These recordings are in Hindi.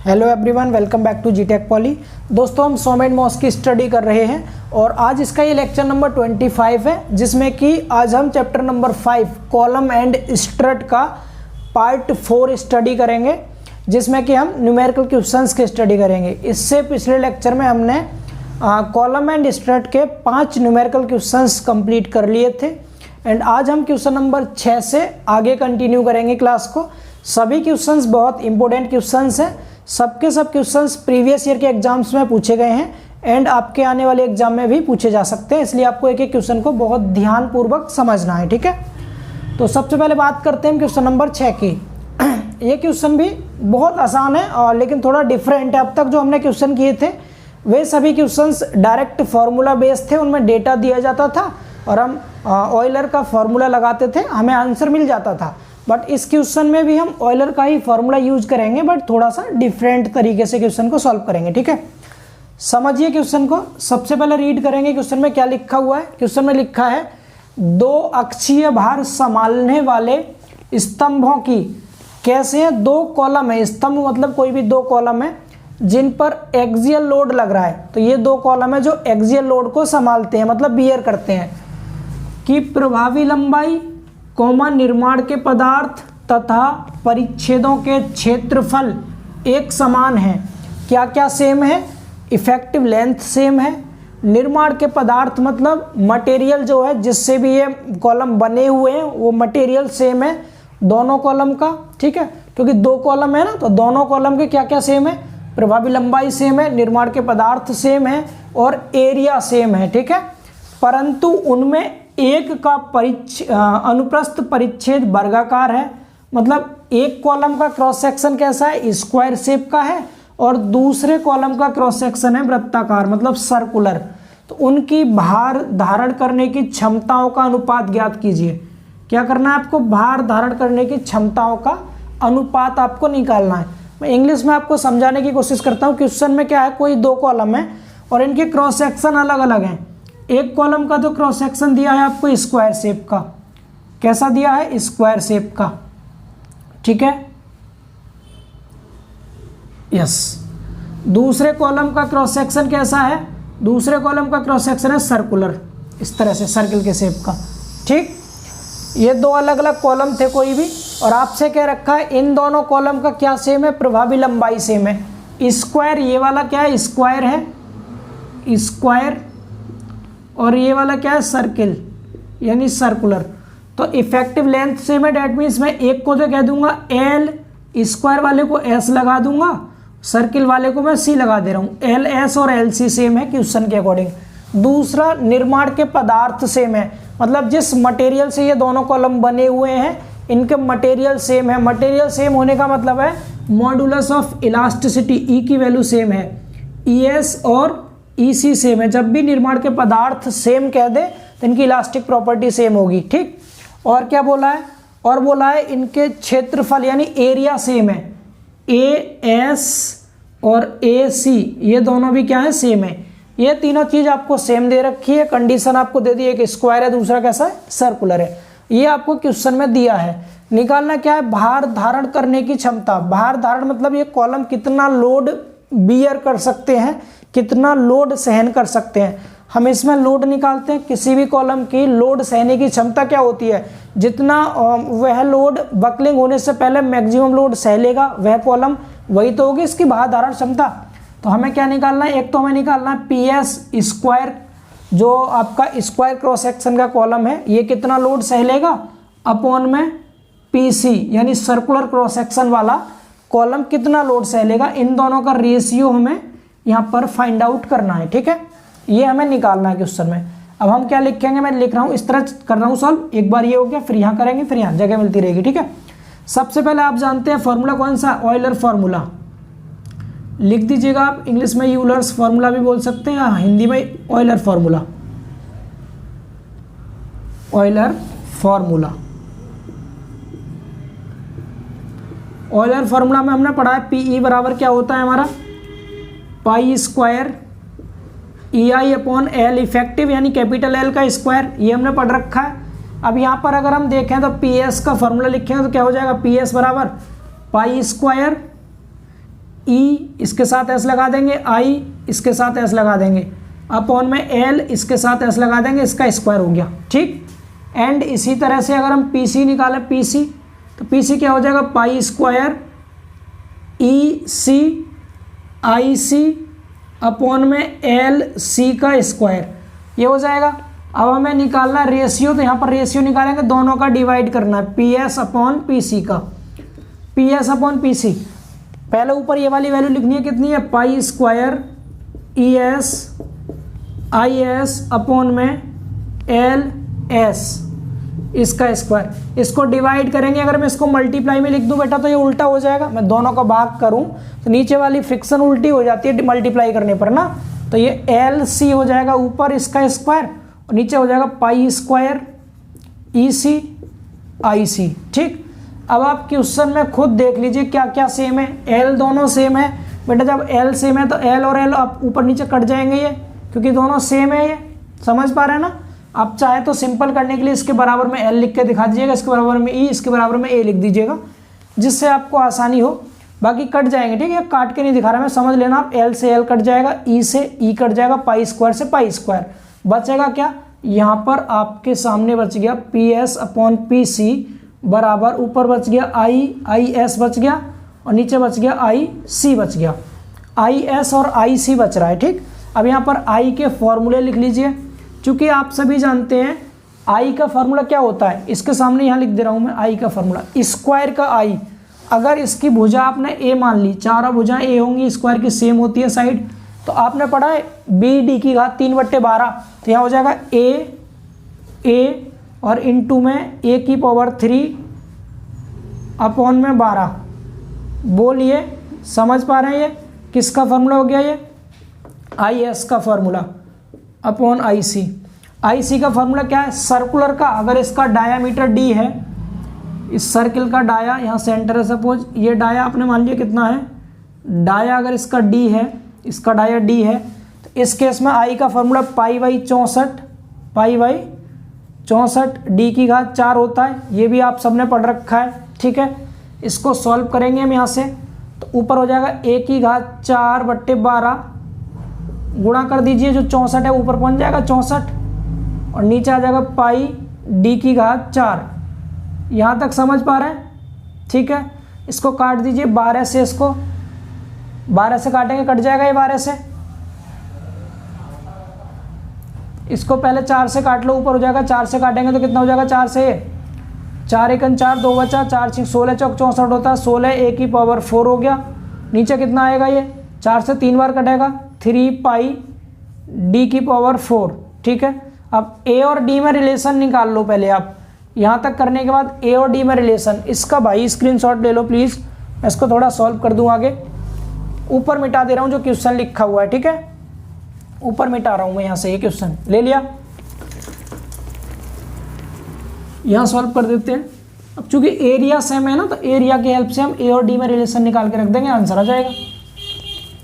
Hello everyone, welcome back to जीटेक पॉली। दोस्तों, हम सॉम एंड मॉस की स्टडी कर रहे हैं और आज इसका ये लेक्चर नंबर 25 है, जिसमें कि आज हम chapter number 5 column and strut का पार्ट 4 स्टडी करेंगे, जिसमें कि हम न्यूमेरिकल क्वेश्चंस की स्टडी करेंगे। इससे पिछले लेक्चर में हमने कॉलम एंड स्ट्रट के 5 न्यूमेरिकल क्वेश्चंस कंप्लीट कर लिए थे एंड आज हम क्वेश्चन नंबर 6 से आगे कंटिन्यू करेंगे क्लास को। सभी क्वेश्चंस बहुत इंपॉर्टेंट क्वेश्चंस हैं, सबके सब क्वेश्चंस प्रीवियस ईयर के एग्जाम्स में पूछे गए हैं एंड आपके आने वाले एग्जाम में भी पूछे जा सकते हैं, इसलिए आपको एक एक क्वेश्चन को बहुत ध्यानपूर्वक समझना है। ठीक है, तो सबसे पहले बात करते हैं क्वेश्चन नंबर 6 की। ये क्वेश्चन भी बहुत आसान है और लेकिन थोड़ा डिफरेंट है। अब तक जो हमने क्वेश्चन किए थे वे सभी क्वेश्चंस डायरेक्ट फार्मूला बेस्ड थे, उनमें डेटा दिया जाता था और हम ऑयलर का फार्मूला लगाते थे, हमें आंसर मिल जाता था। बट इस क्वेश्चन में भी हम ऑयलर का ही फार्मूला यूज करेंगे, बट थोड़ा सा डिफरेंट तरीके से क्वेश्चन को सॉल्व करेंगे। ठीक है, समझिए क्वेश्चन को। सबसे पहले रीड करेंगे क्वेश्चन में क्या लिखा हुआ है। क्वेश्चन में लिखा है 2 अक्षीय भार संभालने वाले स्तंभों की कैसे हैं 2 कॉलम है, स्तंभ मतलब कोई भी 2 कॉलम है जिन पर एक्सियल लोड लग रहा है। तो ये 2 कॉलम है जो एक्सियल लोड को संभालते हैं, मतलब बियर करते हैं, कि प्रभावी लंबाई कोमा निर्माण के पदार्थ तथा परिच्छेदों के क्षेत्रफल एक समान है। क्या क्या सेम है? इफेक्टिव लेंथ सेम है। निर्माण के पदार्थ मतलब मटेरियल जो है जिससे भी ये कॉलम बने हुए हैं वो मटेरियल सेम है दोनों कॉलम का। ठीक है, क्योंकि 2 कॉलम है ना, तो दोनों कॉलम के क्या क्या सेम है? प्रभावी लंबाई सेम है, निर्माण के पदार्थ सेम है और एरिया सेम है। ठीक है, परंतु उनमें एक का अनुप्रस्थ परिच्छेद वर्गाकार है, मतलब एक कॉलम का क्रॉस सेक्शन कैसा है? स्क्वायर शेप का है और दूसरे कॉलम का क्रॉस सेक्शन है वृत्ताकार, मतलब सर्कुलर। तो उनकी भार धारण करने की क्षमताओं का अनुपात ज्ञात कीजिए। क्या करना है आपको? भार धारण करने की क्षमताओं का अनुपात आपको निकालना है। मैं इंग्लिश में आपको समझाने की कोशिश करता हूँ। क्वेश्चन में क्या है, कोई 2 कॉलम है और इनके क्रॉस सेक्शन अलग अलग हैं। एक कॉलम का तो क्रॉस सेक्शन दिया है आपको स्क्वायर शेप का, कैसा दिया है? स्क्वायर शेप का। ठीक है, यस। दूसरे कॉलम का क्रॉस सेक्शन कैसा है? दूसरे कॉलम का क्रॉस सेक्शन है सर्कुलर, इस तरह से सर्किल के शेप का। ठीक, ये 2 अलग अलग कॉलम थे कोई भी, और आपसे कह रखा है इन दोनों कॉलम का क्या सेम है? प्रभावी लंबाई सेम है। स्क्वायर, ये वाला क्या है? स्क्वायर है, स्क्वायर, और ये वाला क्या है? सर्किल यानी सर्कुलर। तो इफेक्टिव लेंथ सेम है, डैट मीन्स मैं एक को तो कह दूंगा एल, स्क्वायर वाले को एस लगा दूंगा, सर्किल वाले को मैं सी लगा दे रहा हूँ। एल एस और एल सी सेम है क्वेश्चन के अकॉर्डिंग। दूसरा, निर्माण के पदार्थ सेम है, मतलब जिस मटेरियल से ये दोनों कॉलम बने हुए हैं इनके मटेरियल सेम है। मटेरियल सेम होने का मतलब है मॉडुलस ऑफ इलास्टिसिटी, ई की वैल्यू सेम है, ई एस और ईसी सेम है। जब भी निर्माण के पदार्थ सेम कह दे तो इनकी इलास्टिक प्रॉपर्टी सेम होगी। ठीक, और क्या बोला है? और बोला है इनके क्षेत्रफल यानी एरिया सेम है, ए एस और ए सी, ये दोनों भी क्या है? सेम है। ये तीनों चीज आपको सेम दे रखी है। कंडीशन आपको दे दी, एक स्क्वायर है, दूसरा कैसा है? सर्कुलर है। ये आपको क्वेश्चन में दिया है। निकालना क्या है? भार धारण करने की क्षमता। भार धारण मतलब ये कॉलम कितना लोड बियर कर सकते हैं, कितना लोड सहन कर सकते हैं। हम इसमें लोड निकालते हैं, किसी भी कॉलम की लोड सहने की क्षमता क्या होती है? जितना वह लोड बकलिंग होने से पहले मैक्सिमम लोड सह लेगा वह कॉलम, वही तो होगी इसकी भार धारण क्षमता। तो हमें क्या निकालना है? एक तो हमें निकालना है पी एस स्क्वायर, जो आपका स्क्वायर क्रॉस सेक्शन का कॉलम है, ये कितना लोड सह लेगा, अपॉन में पी सी यानी सर्कुलर क्रॉस सेक्शन वाला कॉलम कितना लोड सह लेगा। इन दोनों का रेशियो हमें यहाँ पर फाइंड आउट करना है। ठीक है, ये हमें निकालना है क्वेश्चन में। अब हम क्या लिखेंगे? मैं लिख रहा हूँ, इस तरह कर रहा हूँ सॉल्व। एक बार ये हो गया, फिर यहाँ करेंगे, फिर यहाँ जगह मिलती रहेगी। ठीक है, सबसे पहले आप जानते हैं फॉर्मूला कौन सा? Euler formula. लिख दीजिएगा आप, इंग्लिश में यूलर्स फार्मूला भी बोल सकते हैं, हिंदी में Euler formula. Euler formula, Euler formula में हमने पढ़ा है पीई बराबर क्या होता है हमारा? पाई स्क्वायर ई आई अपॉन एल, इफेक्टिव यानी कैपिटल एल का स्क्वायर, ये हमने पढ़ रखा है। अब यहाँ पर अगर हम देखें तो पी एस का फॉर्मूला लिखेंगे तो क्या हो जाएगा? पी एस बराबर पाई स्क्वायर ई इसके साथ एस लगा देंगे, आई इसके साथ एस लगा देंगे, अपॉन में एल इसके साथ एस लगा देंगे, इसका स्क्वायर हो गया। ठीक, एंड इसी तरह से अगर हम पी सी निकालें, पी सी, तो पी सी क्या हो जाएगा, पाई स्क्वायर ई सी आई सी अपॉन में एल सी का स्क्वायर, ये हो जाएगा। अब हमें निकालना है रेशियो, तो यहाँ पर रेशियो निकालेंगे, दोनों का डिवाइड करना है, P S upon P C का, P S upon P C. पहले ऊपर ये वाली वैल्यू लिखनी है, कितनी है, pi square E S I S upon में एल एस इसका स्क्वायर। इसको डिवाइड करेंगे, अगर मैं इसको मल्टीप्लाई में लिख दूं बेटा तो ये उल्टा हो जाएगा, मैं दोनों का भाग करूं तो नीचे वाली फ्रिक्शन उल्टी हो जाती है मल्टीप्लाई करने पर ना, तो ये एल सी हो जाएगा ऊपर इसका स्क्वायर और नीचे हो जाएगा पाई स्क्वायर ई सी आई सी। ठीक, अब आप क्वेश्चन में खुद देख लीजिए क्या क्या सेम है, एल दोनों सेम है बेटा, जब एल सेम है तो एल और एल आप ऊपर नीचे कट जाएंगे ये, क्योंकि दोनों सेम है, ये समझ पा रहे हैं ना। आप चाहे तो सिंपल करने के लिए इसके बराबर में एल लिख के दिखा दीजिएगा, इसके बराबर में ई, इसके बराबर में ए लिख दीजिएगा, जिससे आपको आसानी हो, बाकी कट जाएंगे। ठीक है, काट के नहीं दिखा रहा मैं, समझ लेना आप, एल से एल कट जाएगा, ई से ई कट जाएगा, पाई स्क्वायर से पाई स्क्वायर, बचेगा क्या, यहाँ पर आपके सामने बच गया P S upon P C बराबर, ऊपर बच गया आई एस बच गया और नीचे बच गया आई सी बच गया, आई एस और आई सी बच रहा है। ठीक, अब यहाँ पर आई के फॉर्मूले लिख लीजिए, क्योंकि आप सभी जानते हैं आई का फॉर्मूला क्या होता है, इसके सामने यहाँ लिख दे रहा हूँ मैं, आई का फॉर्मूला स्क्वायर का आई, अगर इसकी भुजा आपने ए मान ली, चारों भुजाएं ए होंगी, स्क्वायर की सेम होती है साइड, तो आपने पढ़ा है बी डी की घात 3/12, तो यहाँ हो जाएगा ए और इनटू में ए की पावर 3 अपॉन में 12। बोलिए, समझ पा रहे हैं ये किसका फॉर्मूला हो गया, ये आई एस का फॉर्मूला अपॉन आई सी। आई सी का फॉर्मूला क्या है, सर्कुलर का, अगर इसका डायामीटर डी है, इस सर्किल का डाया, यहाँ सेंटर है सपोज, ये डाया आपने मान लिया कितना है, डाया अगर इसका डी है, इसका डाया डी है, तो इस केस में आई का फॉर्मूला पाई बाई 64 डी की घात 4 होता है, ये भी आप सबने पढ़ रखा है। ठीक है, इसको सॉल्व करेंगे हम यहाँ से, तो ऊपर हो जाएगा ए की घात 4/12, गुणा कर दीजिए, जो 64 है ऊपर पहुँच जाएगा 64 और नीचे आ जाएगा पाई डी की घात 4। यहाँ तक समझ पा रहे हैं। ठीक है, इसको काट दीजिए 12 से, इसको 12 से काटेंगे, कट जाएगा ये 12 से, इसको पहले 4 से काट लो, ऊपर हो जाएगा 4 से काटेंगे तो कितना हो जाएगा, 4 से 4 1 4 2 बचा, 4 6 16 चौक 64 होता है, 16 ए की पावर 4 हो गया, नीचे कितना आएगा, ये 4 से 3 बार कटेगा, 3 पाई डी की पावर 4। ठीक है, अब ए और डी में रिलेशन निकाल लो पहले आप, यहाँ तक करने के बाद ए और डी में रिलेशन, इसका भाई स्क्रीनशॉट ले लो प्लीज़, मैं इसको थोड़ा सॉल्व कर दूँ आगे, ऊपर मिटा दे रहा हूँ जो क्वेश्चन लिखा हुआ है। ठीक है, ऊपर मिटा रहा हूँ मैं यहाँ से, ये क्वेश्चन ले लिया, यहाँ सॉल्व कर देते हैं। अब चूंकि एरिया सेम है ना, तो एरिया की हेल्प से हम ए और डी में रिलेशन निकाल के रख देंगे, आंसर आ जाएगा।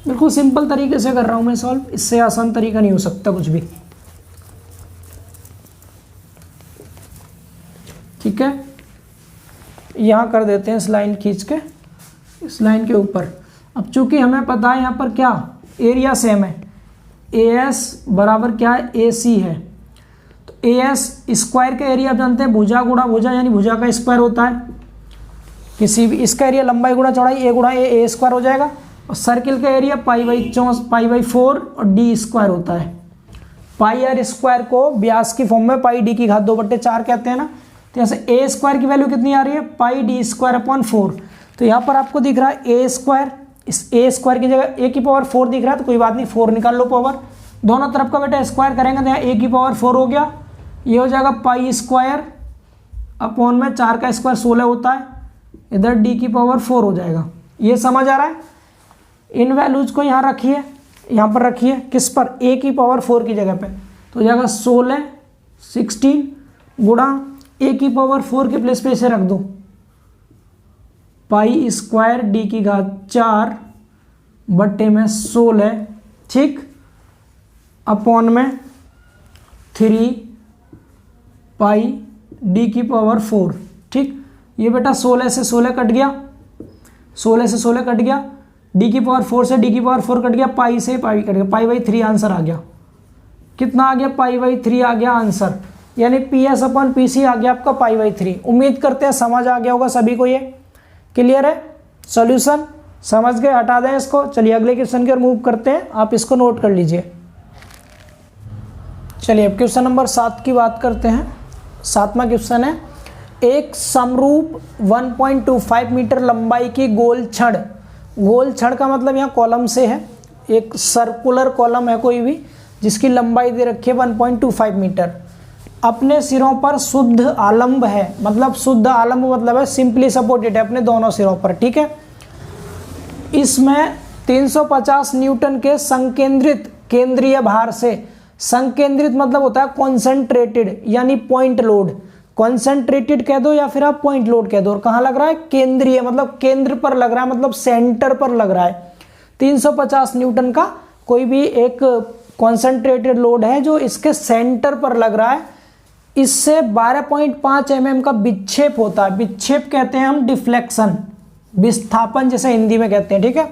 बिल्कुल सिंपल तरीके से कर रहा हूँ मैं सॉल्व, इससे आसान तरीका नहीं हो सकता कुछ भी। ठीक है, यहाँ कर देते हैं इस लाइन खींच के, इस लाइन के ऊपर। अब चूंकि हमें पता है यहाँ पर क्या एरिया सेम है, ए एस बराबर क्या है, ए सी है, तो ए एस स्क्वायर का एरिया आप जानते हैं, भुजा गुणा भुजा, यानी भुजा का स्क्वायर होता है, किसी भी इसका एरिया लंबाई गुणा चौड़ाई, ए गुणा ए स्क्वायर हो जाएगा, और सर्किल का एरिया पाई बाई 4 और डी स्क्वायर होता है। पाई आर स्क्वायर को व्यास की फॉर्म में पाई डी की घात 2/4 कहते हैं ना, तो यहाँ से ए स्क्वायर की वैल्यू कितनी आ रही है, पाई डी स्क्वायर अपॉन 4। तो यहाँ पर आपको दिख रहा है ए स्क्वायर, इस ए स्क्वायर की जगह ए की पावर 4 दिख रहा है, तो कोई बात नहीं, 4 निकाल लो पावर, दोनों तरफ का बेटा स्क्वायर करेंगे तो यहाँ ए की पावर 4 हो गया, ये हो जाएगा पाई स्क्वायर अपॉन में 4 का स्क्वायर 16 होता है, इधर डी की पावर 4 हो जाएगा। ये समझ आ रहा है। इन वैल्यूज को यहाँ रखिए, यहाँ पर रखिए, किस पर, ए की पावर 4 की जगह पे, तो हो जाएगा 16 गुणा ए की पावर 4 के प्लेस पे इसे रख दो, पाई स्क्वायर डी की घात 4 बट्टे में 16, ठीक, अपॉन में 3 पाई डी की पावर 4। ठीक, ये बेटा 16 से 16 कट गया, 16 से 16 कट गया, डी की पावर 4 से डी की पावर 4 कट गया, पाई से पाई कट गया, पाई बाई 3 आंसर आ गया। कितना आ गया? पाई बाई 3 आ गया आंसर, यानी P S upon P C आ गया आपका पाई बाई 3। उम्मीद करते हैं समझ आ गया होगा सभी को, ये क्लियर है। सॉल्यूशन समझ गए, हटा दें इसको। चलिए अगले क्वेश्चन की ओर मूव करते हैं, आप इसको नोट कर लीजिए। चलिए अब क्वेश्चन नंबर 7 की बात करते हैं। 7वां क्वेश्चन है, एक समरूप 1.25 मीटर लंबाई की गोल छड़, गोल छड़ का मतलब यहाँ कॉलम से है, एक सर्कुलर कॉलम है कोई भी जिसकी लंबाई दे रखी है 1.25 मीटर, अपने सिरों पर शुद्ध आलंब है, मतलब शुद्ध आलंब मतलब है सिंपली सपोर्टेड है अपने दोनों सिरों पर, ठीक है। इसमें 350 न्यूटन के संकेंद्रित केंद्रीय भार से, संकेंद्रित मतलब होता है कॉन्सेंट्रेटेड यानी पॉइंट लोड, कॉन्सेंट्रेटेड कह दो या फिर आप पॉइंट लोड कह दो। और कहाँ लग रहा है? केंद्रीय मतलब केंद्र पर लग रहा है, मतलब सेंटर पर लग रहा है। 350 न्यूटन का कोई भी एक कॉन्सेंट्रेटेड लोड है जो इसके सेंटर पर लग रहा है। इससे 12.5 mm का विक्षेप होता है, विक्षेप कहते हैं हम डिफ्लेक्शन, विस्थापन जैसे हिंदी में कहते हैं, ठीक है।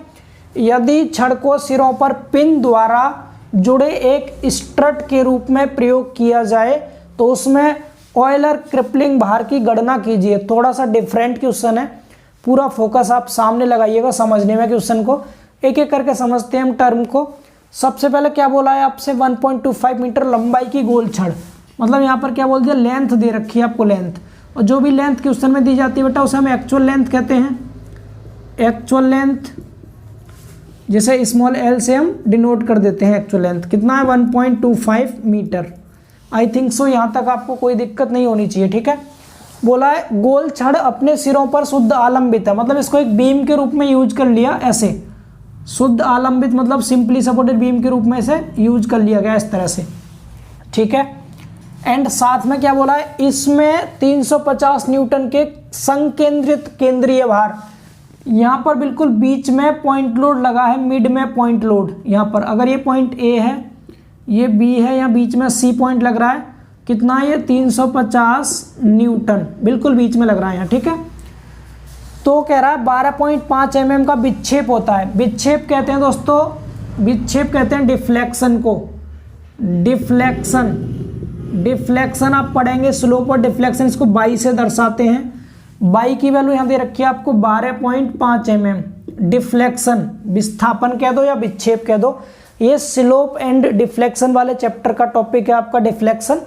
यदि छड़ को सिरों पर पिन द्वारा जुड़े एक स्ट्रट के रूप में प्रयोग किया जाए तो उसमें ऑयलर क्रिपलिंग भार की गणना कीजिए। थोड़ा सा डिफरेंट क्वेश्चन है, पूरा फोकस आप सामने लगाइएगा समझने में क्वेश्चन को, एक एक करके समझते हैं हम टर्म को। सबसे पहले क्या बोला है आपसे? 1.25 मीटर लंबाई की गोल छड़, मतलब यहाँ पर क्या बोल दिया? लेंथ दे रखी है आपको, लेंथ। और जो भी लेंथ क्वेश्चन में दी जाती है बेटा उसे हम एक्चुअल लेंथ कहते हैं। एक्चुअल लेंथ जैसे स्मॉल एल से हम डिनोट कर देते हैं एक्चुअल लेंथ। कितना है? 1.25 मीटर। आई थिंक सो यहाँ तक आपको कोई दिक्कत नहीं होनी चाहिए, ठीक है। बोला है गोल छड़ अपने सिरों पर शुद्ध आलंबित है, मतलब इसको एक बीम के रूप में यूज कर लिया ऐसे, शुद्ध आलंबित मतलब सिंपली सपोर्टेड बीम के रूप में इसे यूज कर लिया गया इस तरह से, ठीक है। एंड साथ में क्या बोला है? इसमें 350 न्यूटन के संकेंद्रित केंद्रीय भार, यहाँ पर बिल्कुल बीच में पॉइंट लोड लगा है, मिड में पॉइंट लोड, यहाँ पर अगर ये पॉइंट ए है, ये बी है, यहाँ बीच में सी पॉइंट लग रहा है। कितना है ये? 350 न्यूटन, बिल्कुल बीच में लग रहा है यहाँ, ठीक है। तो कह रहा है 12.5 mm का विक्षेप होता है। विक्षेप कहते हैं दोस्तों, विक्षेप कहते हैं डिफ्लेक्शन को, डिफ्लेक्शन, डिफ्लेक्शन आप पढ़ेंगे स्लोप और डिफ्लेक्शन, इसको बाई से दर्शाते हैं। बाई की वैल्यू यहाँ दे रखी है आपको 12.5 mm। डिफ्लेक्शन विस्थापन कह दो या विक्षेप कह दो, ये स्लोप एंड डिफ्लेक्शन वाले चैप्टर का टॉपिक है आपका डिफ्लेक्शन।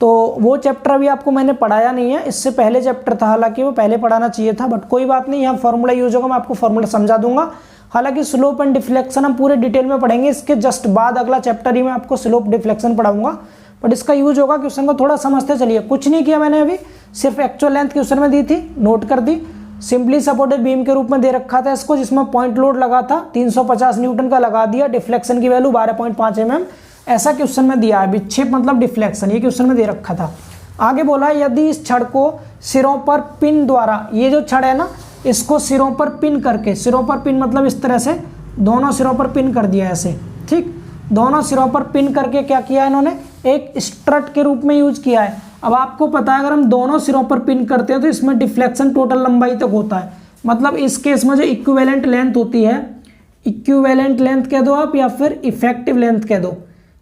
तो वो चैप्टर अभी आपको मैंने पढ़ाया नहीं है, इससे पहले चैप्टर था, हालांकि वो पहले पढ़ाना चाहिए था, बट कोई बात नहीं, यहाँ फॉर्मूला यूज होगा, मैं आपको फॉर्मूला समझा दूंगा। हालांकि स्लोप एंड डिफ्लेक्शन हम पूरे डिटेल में पढ़ेंगे, इसके जस्ट बाद अगला चैप्टर ही मैं आपको स्लोप डिफ्लेक्शन पढ़ाऊंगा, बट इसका यूज होगा। क्वेश्चन को थोड़ा समझते चलिए। कुछ नहीं किया मैंने अभी, सिर्फ एक्चुअल लेंथ क्वेश्चन में दी थी, नोट कर दी। सिंपली सपोर्टेड बीम के रूप में दे रखा था इसको, जिसमें पॉइंट लोड लगा था, 350 न्यूटन का लगा दिया, डिफ्लेक्शन की वैल्यू 12.5 mm, ऐसा क्वेश्चन में दिया है। विक्षेप मतलब डिफ्लेक्शन, ये क्वेश्चन में दे रखा था। आगे बोला यदि इस छड़ को सिरों पर पिन द्वारा, ये जो छड़ है ना, इसको सिरों पर पिन करके, सिरों पर पिन मतलब इस तरह से दोनों सिरों पर पिन कर दिया ऐसे, ठीक, दोनों सिरों पर पिन करके क्या किया इन्होंने? एक स्ट्रट के रूप में यूज किया है। अब आपको पता है अगर हम दोनों सिरों पर पिन करते हैं तो इसमें डिफ्लेक्शन टोटल लंबाई तक होता है, मतलब इस केस में जो इक्विवेलेंट लेंथ होती है, इक्विवेलेंट लेंथ कह दो आप या फिर इफेक्टिव लेंथ कह दो,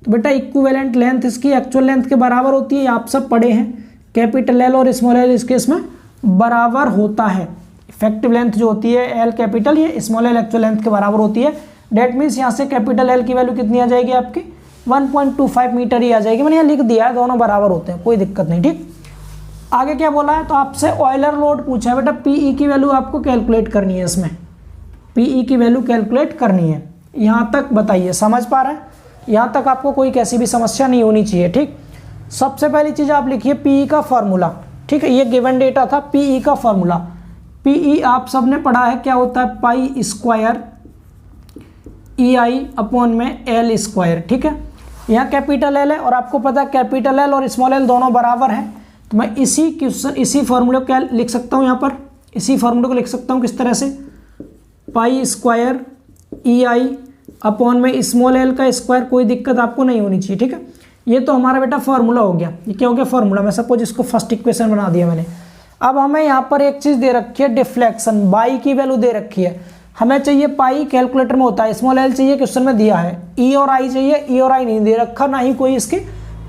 तो बेटा इक्विवेलेंट लेंथ इसकी एक्चुअल लेंथ के बराबर होती है, आप सब पढ़े हैं। कैपिटल एल और स्मॉल एल इस केस में बराबर होता है। इफेक्टिव लेंथ जो होती है एल कैपिटल, ये स्मॉल एल एक्चुअल लेंथ के बराबर होती है। डेट मीन्स यहाँ से कैपिटल एल की वैल्यू कितनी आ जाएगी आपकी? 1.25 मीटर ही आ जाएगी। मैंने यहाँ लिख दिया है, दोनों बराबर होते हैं, कोई दिक्कत नहीं, ठीक। आगे क्या बोला है? तो आपसे ऑयलर लोड पूछा है बेटा, पीई की वैल्यू आपको कैलकुलेट करनी है, इसमें पीई की वैल्यू कैलकुलेट करनी है। यहाँ तक बताइए, समझ पा रहे हैं? यहाँ तक आपको कोई कैसी भी समस्या नहीं होनी चाहिए, ठीक। सबसे पहली चीज़ आप लिखिए पीई का फॉर्मूला, ठीक है, ये गिवन डेटा था। पीई का फॉर्मूला, पीई आप सबने पढ़ा है क्या होता है? पाई स्क्वायर EI अपॉन में L स्क्वायर, ठीक है। यहाँ कैपिटल एल है और आपको पता है कैपिटल एल और स्मॉल एल दोनों बराबर हैं, तो मैं इसी क्वेश्चन इसी फॉर्मूले को क्या लिख सकता हूँ? यहाँ पर इसी फॉर्मूले को लिख सकता हूँ किस तरह से? पाई स्क्वायर EI अपॉन में स्मॉल एल का स्क्वायर, कोई दिक्कत आपको नहीं होनी चाहिए, ठीक है। ये तो हमारा बेटा फॉर्मूला हो गया। ये क्या हो गया? फॉर्मूला। मैं सपोज इसको फर्स्ट इक्वेशन बना दिया मैंने। अब हमें यहाँ पर एक चीज़ दे रखी है डिफ्लेक्शन, बाई की वैल्यू दे रखी है। हमें चाहिए पाई, कैलकुलेटर में होता है स्मॉल एल चाहिए, क्वेश्चन में दिया है। ई और आई चाहिए, ई और आई नहीं दे रखा, ना ही कोई इसकी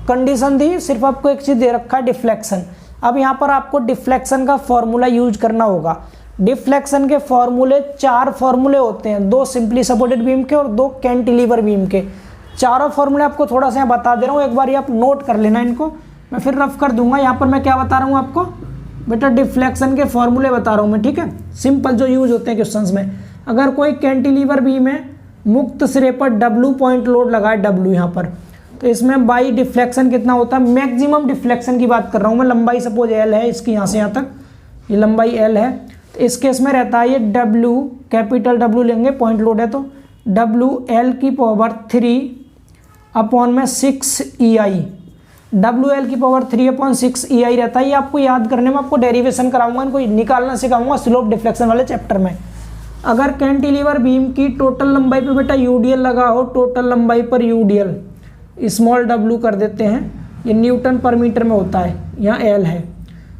कंडीशन दी, सिर्फ आपको एक चीज़ दे रखा है डिफ्लेक्शन। अब यहाँ पर आपको डिफ्लेक्शन का फॉर्मूला यूज करना होगा। डिफ्लेक्शन के फॉर्मूले 4 फॉर्मूले होते हैं, 2 सिंपली सपोर्टेड बीम के और 2 कैंटिलीवर बीम के। चारों फॉर्मूले आपको थोड़ा सा बता दे रहा हूँ, एक बार आप नोट कर लेना इनको, मैं फिर रफ कर दूंगा। यहाँ पर मैं क्या बता रहा हूँ आपको बेटा, डिफ्लेक्शन के फॉर्मूले बता रहा हूँ मैं, ठीक है, सिंपल जो यूज होते हैं क्वेश्चंस में। अगर कोई कैंटिलीवर बीम है, मुक्त सिरे पर W पॉइंट लोड लगा है, W यहाँ पर, तो इसमें बाई डिफ्लेक्शन कितना होता है, मैक्सिमम डिफ्लेक्शन की बात कर रहा हूँ मैं। लंबाई सपोज L है इसकी, यहाँ से यहाँ तक ये लंबाई L है, तो इस केस में रहता है ये W, कैपिटल W लेंगे, पॉइंट लोड है तो W L की पावर 3 अपॉन में 6 EI, डब्ल्यू एल की पावर 3/6 EI रहता है। ये आपको याद करने में आपको डेरिवेशन कराऊंगा, इनको निकालना सिखाऊंगा स्लोप डिफ्लेक्शन वाले चैप्टर में। अगर कैंटिलीवर बीम की टोटल लंबाई पे बेटा यूडीएल लगा हो, टोटल लंबाई पर यूडीएल स्मॉल w कर देते हैं, ये न्यूटन पर मीटर में होता है, यहाँ L है।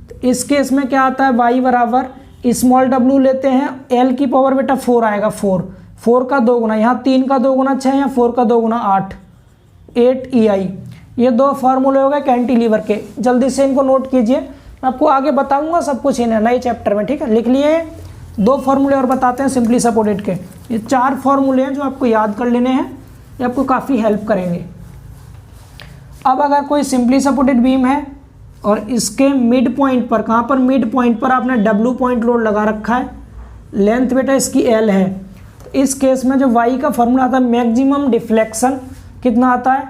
तो इस केस में क्या आता है, y बराबर स्मॉल w लेते हैं, L की पावर बेटा 4 आएगा, 4 का 2 गुना, यहाँ 3 का 2 गुना 6, यहाँ 4 का 2 गुना 8 EI। ये 2 फार्मूले हो गए कैंटिलीवर के, जल्दी से इनको नोट कीजिए, मैं आपको आगे बताऊंगा सब कुछ इन्हें नए चैप्टर में, ठीक है। लिख लिए 2 फार्मूले और बताते हैं सिंपली सपोर्टेड के। ये 4 फार्मूले हैं जो आपको याद कर लेने हैं, ये आपको काफ़ी हेल्प करेंगे। अब अगर कोई सिंपली सपोर्टेड बीम है और इसके मिड पॉइंट पर, कहाँ पर, मिड पॉइंट पर आपने W पॉइंट लोड लगा रखा है, लेंथ बेटा इसकी L है, तो इस केस में जो Y का फॉर्मूला आता है मैक्सिमम डिफ्लेक्शन कितना आता है,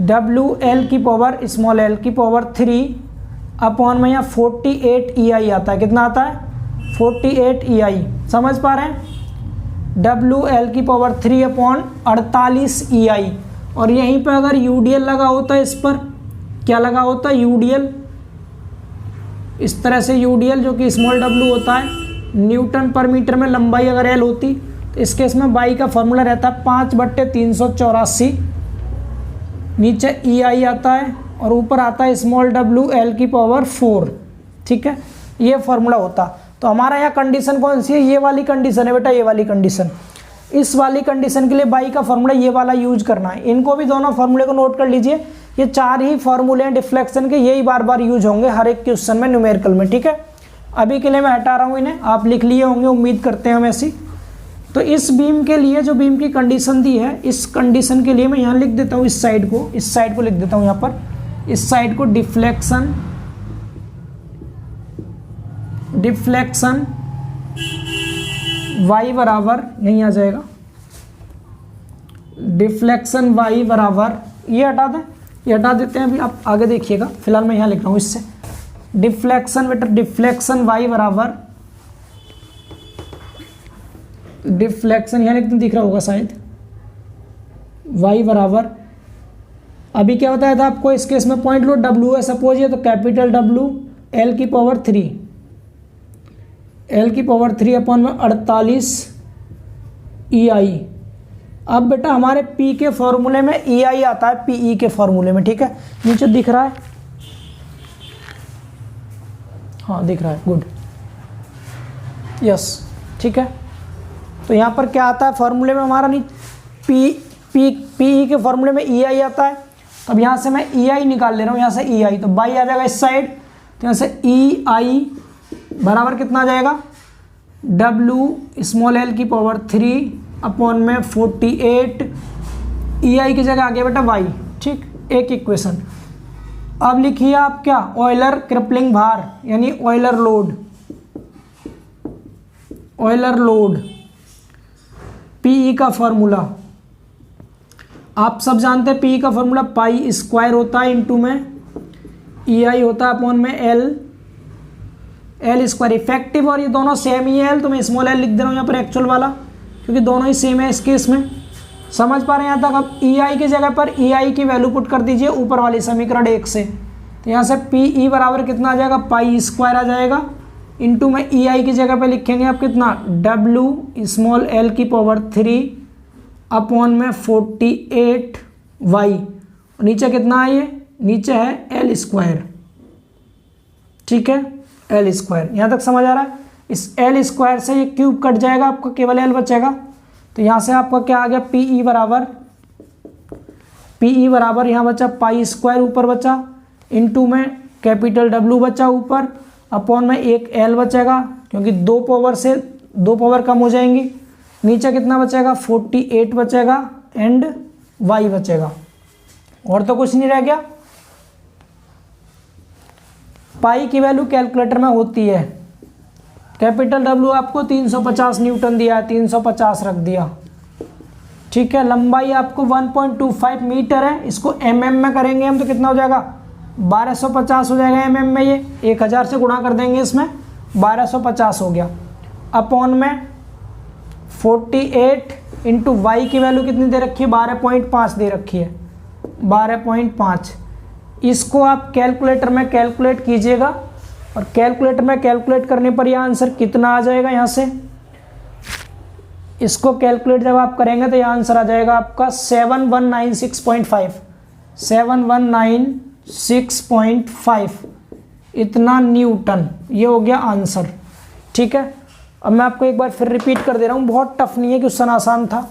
W L की पावर स्मॉल L की पावर 3 अपॉन में यहाँ 48 EI आता है, कितना आता है 48 EI, समझ पा रहे हैं, W L की पावर 3 अपॉन 48 EI। और यहीं पे अगर UDL लगा होता है, इस पर क्या लगा होता है, UDL, इस तरह से UDL जो कि स्मॉल w होता है, न्यूटन पर मीटर में लंबाई अगर L होती, तो इस केस में बाई का फॉर्मूला रहता है 5/384, नीचे EI आता है और ऊपर आता है स्मॉल w L की पावर 4, ठीक है, ये फॉर्मूला होता। तो हमारा यहाँ कंडीशन कौन सी है, ये वाली कंडीशन है बेटा, ये वाली कंडीशन। इस वाली कंडीशन के लिए बाई का फॉर्मूला ये वाला यूज करना है, इनको भी दोनों फॉर्मूले को नोट कर लीजिए। ये 4 ही फॉर्मूले हैं डिफ्लेक्शन के, यही बार बार यूज होंगे हर एक क्वेश्चन में न्यूमेरिकल में, ठीक है। अभी के लिए मैं हटा रहा हूँ इन्हें, आप लिख लिए होंगे उम्मीद करते हैं हम ऐसी। तो इस बीम के लिए जो बीम की कंडीशन दी है, इस कंडीशन के लिए मैं यहाँ लिख देता हूँ, इस साइड को लिख देता हूँ यहाँ पर, इस साइड को डिफ्लेक्शन y बराबर यहीं आ जाएगा, डिफ्लेक्शन y बराबर, ये हटा दें, ये हटा देते हैं, अभी आप आगे देखिएगा, फिलहाल मैं यहाँ लिख रहा हूँ इससे, डिफ्लेक्शन बेटा, डिफ्लेक्शन y बराबर, डिफ्लेक्शन यहाँ लिखते दिख रहा होगा शायद, y बराबर, अभी क्या बताया था आपको, इस केस में पॉइंट लोड W है सपोज ये, तो कैपिटल W L की पावर 3, L की पावर 3 अपॉन में 48 EI। अब बेटा हमारे P के फॉर्मूले में EI आता है, PE के फॉर्मूले में, ठीक है, नीचे दिख रहा है, हाँ दिख रहा है, गुड, यस, ठीक है। तो यहाँ पर क्या आता है फॉर्मूले में हमारा, नहीं PE के फॉर्मूले में EI आता है। अब यहाँ से मैं EI निकाल ले रहा हूँ, यहाँ से EI, तो बाई आ जाएगा इस साइड, तो यहाँ से EI बराबर कितना आ जाएगा, W स्मॉल L की पावर 3 अपॉन में 48, EI की जगह आ गया बेटा Y, ठीक, एक इक्वेशन। अब लिखिए आप क्या, ऑयलर क्रिपलिंग भार, यानी ऑयलर लोड, PE का फॉर्मूला आप सब जानते हैं, PE का फॉर्मूला पाई स्क्वायर होता है, इंटू में EI होता है अपॉन में L स्क्वायर इफेक्टिव, और ये दोनों सेम ही है L, तो मैं स्मॉल L लिख दे रहा हूँ यहाँ पर एक्चुअल वाला, क्योंकि दोनों ही सेम है इस केस में, समझ पा रहे हैं यहाँ तक। अब EI की जगह पर EI की वैल्यू पुट कर दीजिए ऊपर वाली समीकरण 1 से, तो यहाँ से PE बराबर कितना आ जाएगा, पाई स्क्वायर आ जाएगा, इंटू में EI की जगह पर लिखेंगे आप कितना, W स्मॉल L की पावर 3 अपॉन में 48 Y, नीचे कितना है, ये नीचे है L स्क्वायर, ठीक है, L स्क्वायर, यहाँ तक समझ आ रहा है। इस एल स्क्वायर से ये क्यूब कट जाएगा, आपका केवल एल बचेगा। तो यहाँ से आपका क्या आ गया, पीई बराबर यहाँ बचा पाई स्क्वायर ऊपर बचा, इनटू में कैपिटल डब्ल्यू बचा ऊपर, अपॉन में एक एल बचेगा क्योंकि दो पावर से दो पावर कम हो जाएंगी। नीचे कितना बचेगा, 48 बचेगा एंड वाई बचेगा, और तो कुछ नहीं रह गया। पाई की वैल्यू कैलकुलेटर में होती है, कैपिटल डब्ल्यू आपको 350 न्यूटन दिया है, 350 रख दिया, ठीक है। लंबाई आपको 1.25 मीटर है, इसको एमएम में करेंगे हम तो कितना हो जाएगा, 1250 हो जाएगा एमएम में। ये 1000 से गुणा कर देंगे, इसमें 1250 हो गया, अपॉन में 48 इंटू वाई की वैल्यू कितनी दे रखी है, 12.5 दे रखी है, 12.5। इसको आप कैलकुलेटर में कैलकुलेट कीजिएगा, और कैलकुलेटर में कैलकुलेट करने पर यह आंसर कितना आ जाएगा, यहाँ से इसको कैलकुलेट जब आप करेंगे तो यह आंसर आ जाएगा आपका 7196.5, 7196.5 इतना न्यूटन। ये हो गया आंसर, ठीक है। अब मैं आपको एक बार फिर रिपीट कर दे रहा हूँ, बहुत टफ नहीं है, क्वेश्चन आसान था।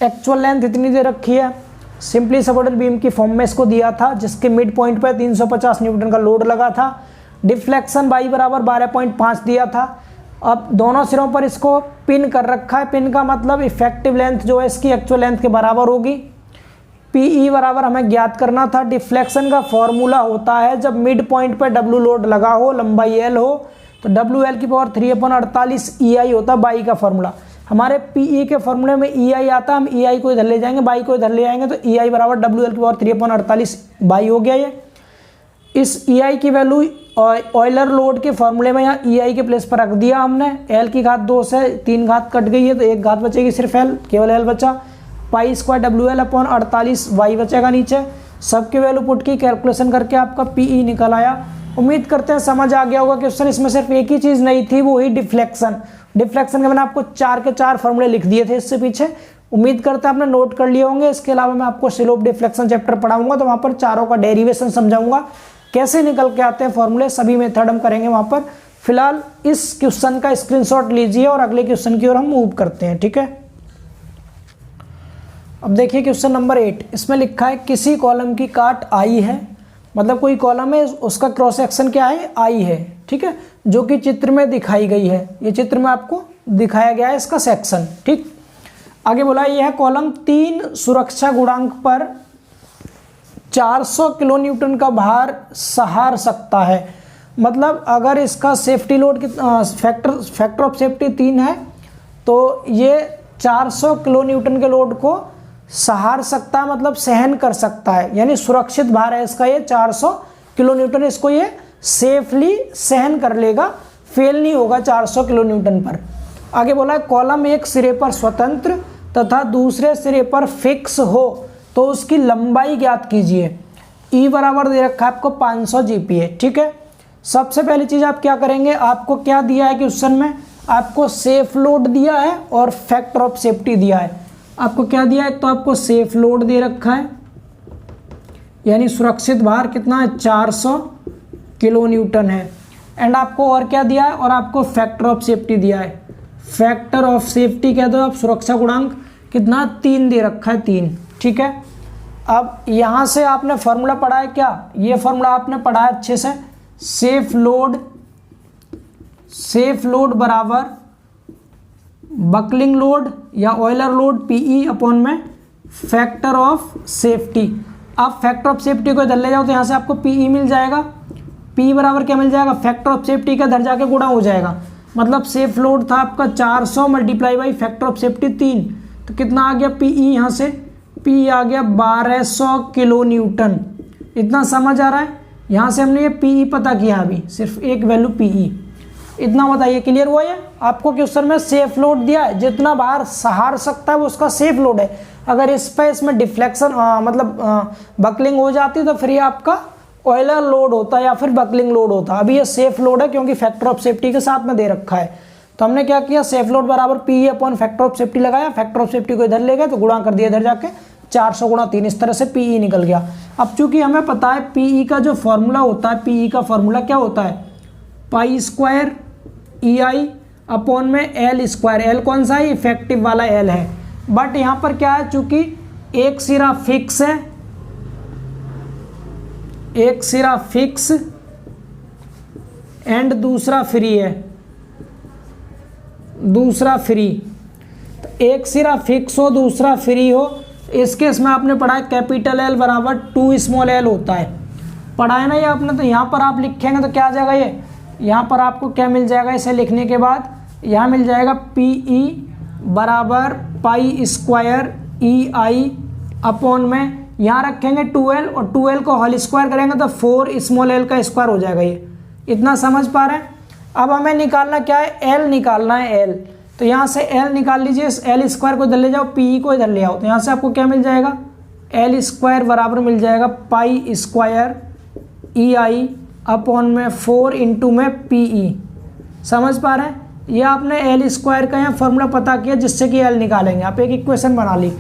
एक्चुअल लेंथ इतनी दे रखी है, सिंपली सपोर्टेड बीम की फॉर्म में इसको दिया था, जिसके मिड पॉइंट पर 350 न्यूटन का लोड लगा था। डिफ्लेक्शन बाई बराबर 12.5 दिया था। अब दोनों सिरों पर इसको पिन कर रखा है, पिन का मतलब इफेक्टिव लेंथ जो है इसकी एक्चुअल लेंथ के बराबर होगी। पीई बराबर हमें ज्ञात करना था। डिफ्लेक्शन का फॉर्मूला होता है जब मिड पॉइंट पर डब्ल्यू लोड लगा हो, लंबाई एल हो, तो डब्ल्यू एल की पावर 3/48 ई आई होता है बाई का फॉर्मूला। हमारे पीई के फॉर्मूले में ई आई आता है, हम ई आई को इधर ले जाएंगे, बाई को इधर ले आएंगे, तो ई आई बराबर डब्ल्यू एल की पावर 3/48 बाई हो गया। ये इस ई आई की वैल्यू ऑयलर लोड के फॉर्मूले में यहाँ ई आई के प्लेस पर रख दिया हमने। एल की घात 2 से 3 घात कट गई है, तो एक घात बचेगी सिर्फ एल, केवल एल बचा। Pi square W L upon 48 Y बचेगा नीचे। सबके वैल्यू पुट की कैलकुलेशन करके आपका पीई निकल आया। उम्मीद करते हैं समझ आ गया होगा क्वेश्चन। इसमें सिर्फ एक ही चीज़ नहीं थी, वो ही डिफ्लेक्शन। डिफ्लेक्शन के मैंने आपको 4 के 4 फॉर्मूले लिख दिए थे इससे पीछे। उम्मीद करते हैं आपने नोट कर लिए होंगे। इसके अलावा मैं आपको स्लोप डिफ्लेक्शन चैप्टर पढ़ाऊंगा, तो वहाँ पर चारों का डेरिवेशन समझाऊंगा, कैसे निकल के आते हैं फॉर्मूले, सभी मेथड हम करेंगे वहाँ पर। फिलहाल इस क्वेश्चन का स्क्रीनशॉट लीजिए और अगले क्वेश्चन की ओर हम मूव करते हैं, ठीक है। अब देखिए क्वेश्चन नंबर 8, इसमें लिखा है किसी कॉलम की काट आई है, मतलब कोई कॉलम है, उसका क्रॉस सेक्शन क्या है, आई है, ठीक है, जो कि चित्र में दिखाई गई है। ये चित्र में आपको दिखाया गया है इसका सेक्शन, ठीक। आगे बोला यह है कॉलम 3 सुरक्षा गुणांक पर 400 किलो न्यूटन का भार सहार सकता है। मतलब अगर इसका safety load factor of safety 3 है, तो ये 400 किलो न्यूटन के लोड को सहार सकता है, मतलब सहन कर सकता है, यानी सुरक्षित भार है इसका ये 400 किलो न्यूटन। इसको ये सेफली सहन कर लेगा, फेल नहीं होगा 400 किलो न्यूटन पर। आगे बोला है कॉलम एक सिरे पर स्वतंत्र तथा दूसरे सिरे पर फिक्स हो तो उसकी लंबाई ज्ञात कीजिए। ई बराबर दे रखा है आपको 500 जीपीए, ठीक है। सबसे पहली चीज़ आप क्या करेंगे, आपको क्या दिया है क्वेश्चन में, आपको सेफ लोड दिया है और फैक्टर ऑफ सेफ्टी दिया है। आपको क्या दिया है, तो आपको सेफ लोड दे रखा है, यानी सुरक्षित भार कितना है, 400 किलो न्यूटन है। एंड आपको और क्या दिया है, और आपको फैक्टर ऑफ सेफ्टी दिया है। फैक्टर ऑफ सेफ्टी कह दो आप, सुरक्षा गुणांक कितना, 3 दे रखा है, 3, ठीक है। अब यहाँ से आपने फॉर्मूला पढ़ा है क्या, ये फॉर्मूला आपने पढ़ा है अच्छे से। सेफ लोड बराबर बकलिंग लोड या ऑयलर लोड पीई अपॉन में फैक्टर ऑफ सेफ्टी। आप फैक्टर ऑफ सेफ्टी को इधर ले जाओ तो यहाँ से आपको पीई मिल जाएगा। पी बराबर क्या मिल जाएगा, फैक्टर ऑफ सेफ्टी का इधर जाके गुणा हो जाएगा। मतलब सेफ लोड था आपका 400 multiply by factor of safety 3, तो कितना आ गया पीई, यहाँ से पी आ गया 1200 किलो न्यूटन। इतना समझ आ रहा है। यहाँ से हमने ये पीई पता किया, अभी सिर्फ एक वैल्यू पीई, इतना बताइए, क्लियर हुआ ये। आपको क्वेश्चन में सेफ लोड दिया है, जितना बाहर सहार सकता है वो उसका सेफ लोड है। अगर इस पे इसमें डिफ्लेक्शन मतलब बकलिंग हो जाती तो फिर ये आपका ऑयलर लोड होता है या फिर बकलिंग लोड होता। अभी ये सेफ लोड है क्योंकि फैक्टर ऑफ सेफ्टी के साथ में दे रखा है। तो हमने क्या किया, सेफ लोड बराबर P upon factor of safety लगाया, फैक्टर ऑफ सेफ्टी को इधर ले गए तो गुणा कर दिया इधर जाके, 400 गुणा 3, इस तरह से पीई निकल गया। अब चूंकि हमें पता है पीई का जो फॉर्मूला होता है, पीई का फॉर्मूला क्या होता है, पाई स्क्वायर EI अपॉन में एल स्क्वायर। एल कौन सा है? इफेक्टिव वाला एल है। बट यहाँ पर क्या है, चूंकि एक सिरा फिक्स है, एक सिरा फिक्स एंड दूसरा फ्री है, दूसरा फ्री। तो एक सिरा फिक्स हो दूसरा फ्री हो, इस केस में आपने पढ़ा है कैपिटल एल बराबर 2 स्मॉल एल होता है, पढ़ा है ना ये आपने। तो यहाँ पर आप लिखेंगे तो क्या आ जाएगा, ये यहाँ पर आपको क्या मिल जाएगा, इसे लिखने के बाद यहाँ मिल जाएगा PE बराबर पाई स्क्वायर EI अपॉन में, यहाँ रखेंगे 2L और 2L को होल स्क्वायर करेंगे तो 4 स्मॉल एल का स्क्वायर हो जाएगा। ये इतना समझ पा रहे हैं। अब हमें निकालना क्या है, एल निकालना है, एल। तो यहाँ से एल निकाल लीजिए, एल स्क्वायर को इधर ले जाओ, PE को इधर ले आओ, तो यहाँ से आपको क्या मिल जाएगा, एल स्क्वायर बराबर मिल जाएगा पाई स्क्वायर EI अपॉन में 4 इंटू में PE। समझ पा रहे हैं। ये आपने एल स्क्वायर का यहाँ फॉर्मूला पता किया जिससे कि एल निकालेंगे। आप एक इक्वेशन बना ली।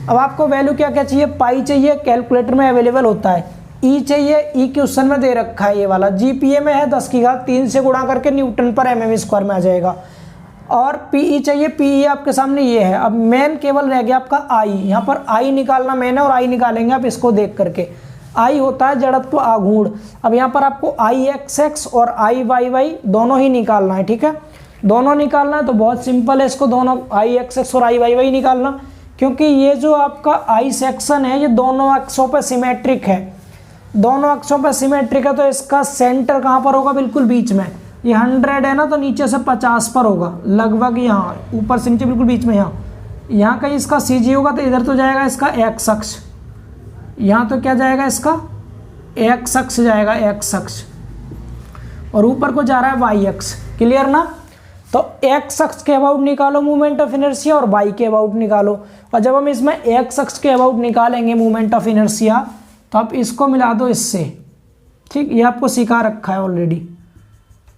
अब आपको वैल्यू क्या क्या चाहिए, पाई चाहिए, कैलकुलेटर में अवेलेबल होता है। ई चाहिए, ई क्वेश्चन में दे रखा है ये वाला, GPA में है 10⁻³ से गुणा करके न्यूटन पर mm स्क्वायर में आ जाएगा। और PE चाहिए, PE आपके सामने ये है। अब मेन केवल रह गया आपका I, यहाँ पर I निकालना मेन है और I निकालेंगे आप इसको देख करके। I होता है जड़त्व आघूर्ण। अब यहाँ पर आपको IXX और IYY दोनों ही निकालना है, ठीक है। दोनों निकालना है तो बहुत सिंपल है, इसको दोनों IXX और IYY निकालना, क्योंकि ये जो आपका I सेक्शन है ये दोनों अक्षों पर सिमेट्रिक है, दोनों अक्षों पर सिमेट्रिक है। तो इसका सेंटर कहाँ पर होगा, बिल्कुल बीच में। ये 100 है ना, तो नीचे से 50 पर होगा, लगभग यहाँ ऊपर से नीचे बिल्कुल बीच में। यहाँ कहीं इसका CG होगा तो इधर तो जाएगा इसका X अक्ष, यहाँ तो क्या जाएगा इसका X अक्ष जाएगा, X अक्ष, और ऊपर को जा रहा है Y अक्ष। क्लियर ना। तो X अक्ष के अबाउट निकालो मूवमेंट ऑफ इनर्शिया और Y के अबाउट निकालो। और जब हम इसमें X अक्ष के अबाउट निकालेंगे मूवमेंट ऑफ इनर्शिया, तो आप इसको मिला दो इससे, ठीक, ये आपको सिखा रखा है ऑलरेडी।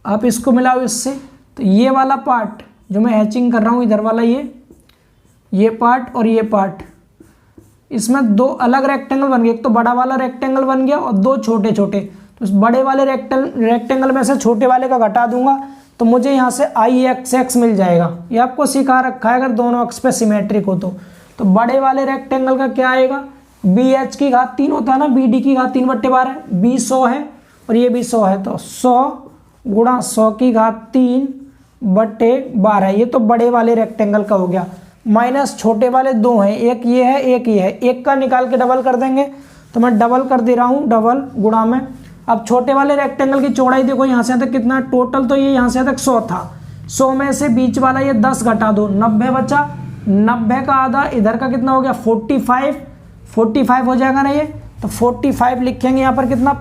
आप इसको मिलाओ इससे, तो ये वाला पार्ट जो मैं हैचिंग कर रहा हूँ इधर वाला, ये पार्ट और ये पार्ट, इसमें दो अलग रेक्टेंगल बन गए। एक तो बड़ा वाला रेक्टेंगल बन गया और दो छोटे छोटे। तो इस बड़े वाले रेक्टेंगल में से छोटे वाले का घटा दूंगा तो मुझे यहाँ से IXX मिल जाएगा। ये आपको सिखा रखा है अगर दोनों अक्ष पे सिमेट्रिक हो तो बड़े वाले रेक्टेंगल का क्या आएगा, BH3 होता है ना, BD3/12 है, B 100 है और ये भी 100 है, तो 100 गुणा 100/12। ये तो बड़े वाले रेक्टेंगल का हो गया। माइनस छोटे वाले दो हैं, एक ये है एक ये है, एक का निकाल के डबल कर देंगे, तो मैं डबल कर दे रहा हूँ, डबल गुणा में। अब छोटे वाले रेक्टेंगल की चौड़ाई देखो, यहाँ से तक कितना टोटल, तो ये यहाँ से तक 100 था। 100 में से बीच वाला ये 10 घटा दो, 90 बचा। 90 का आधा इधर का कितना हो गया, 45 हो जाएगा ना ये, तो 45 लिखेंगे यहाँ पर कितना,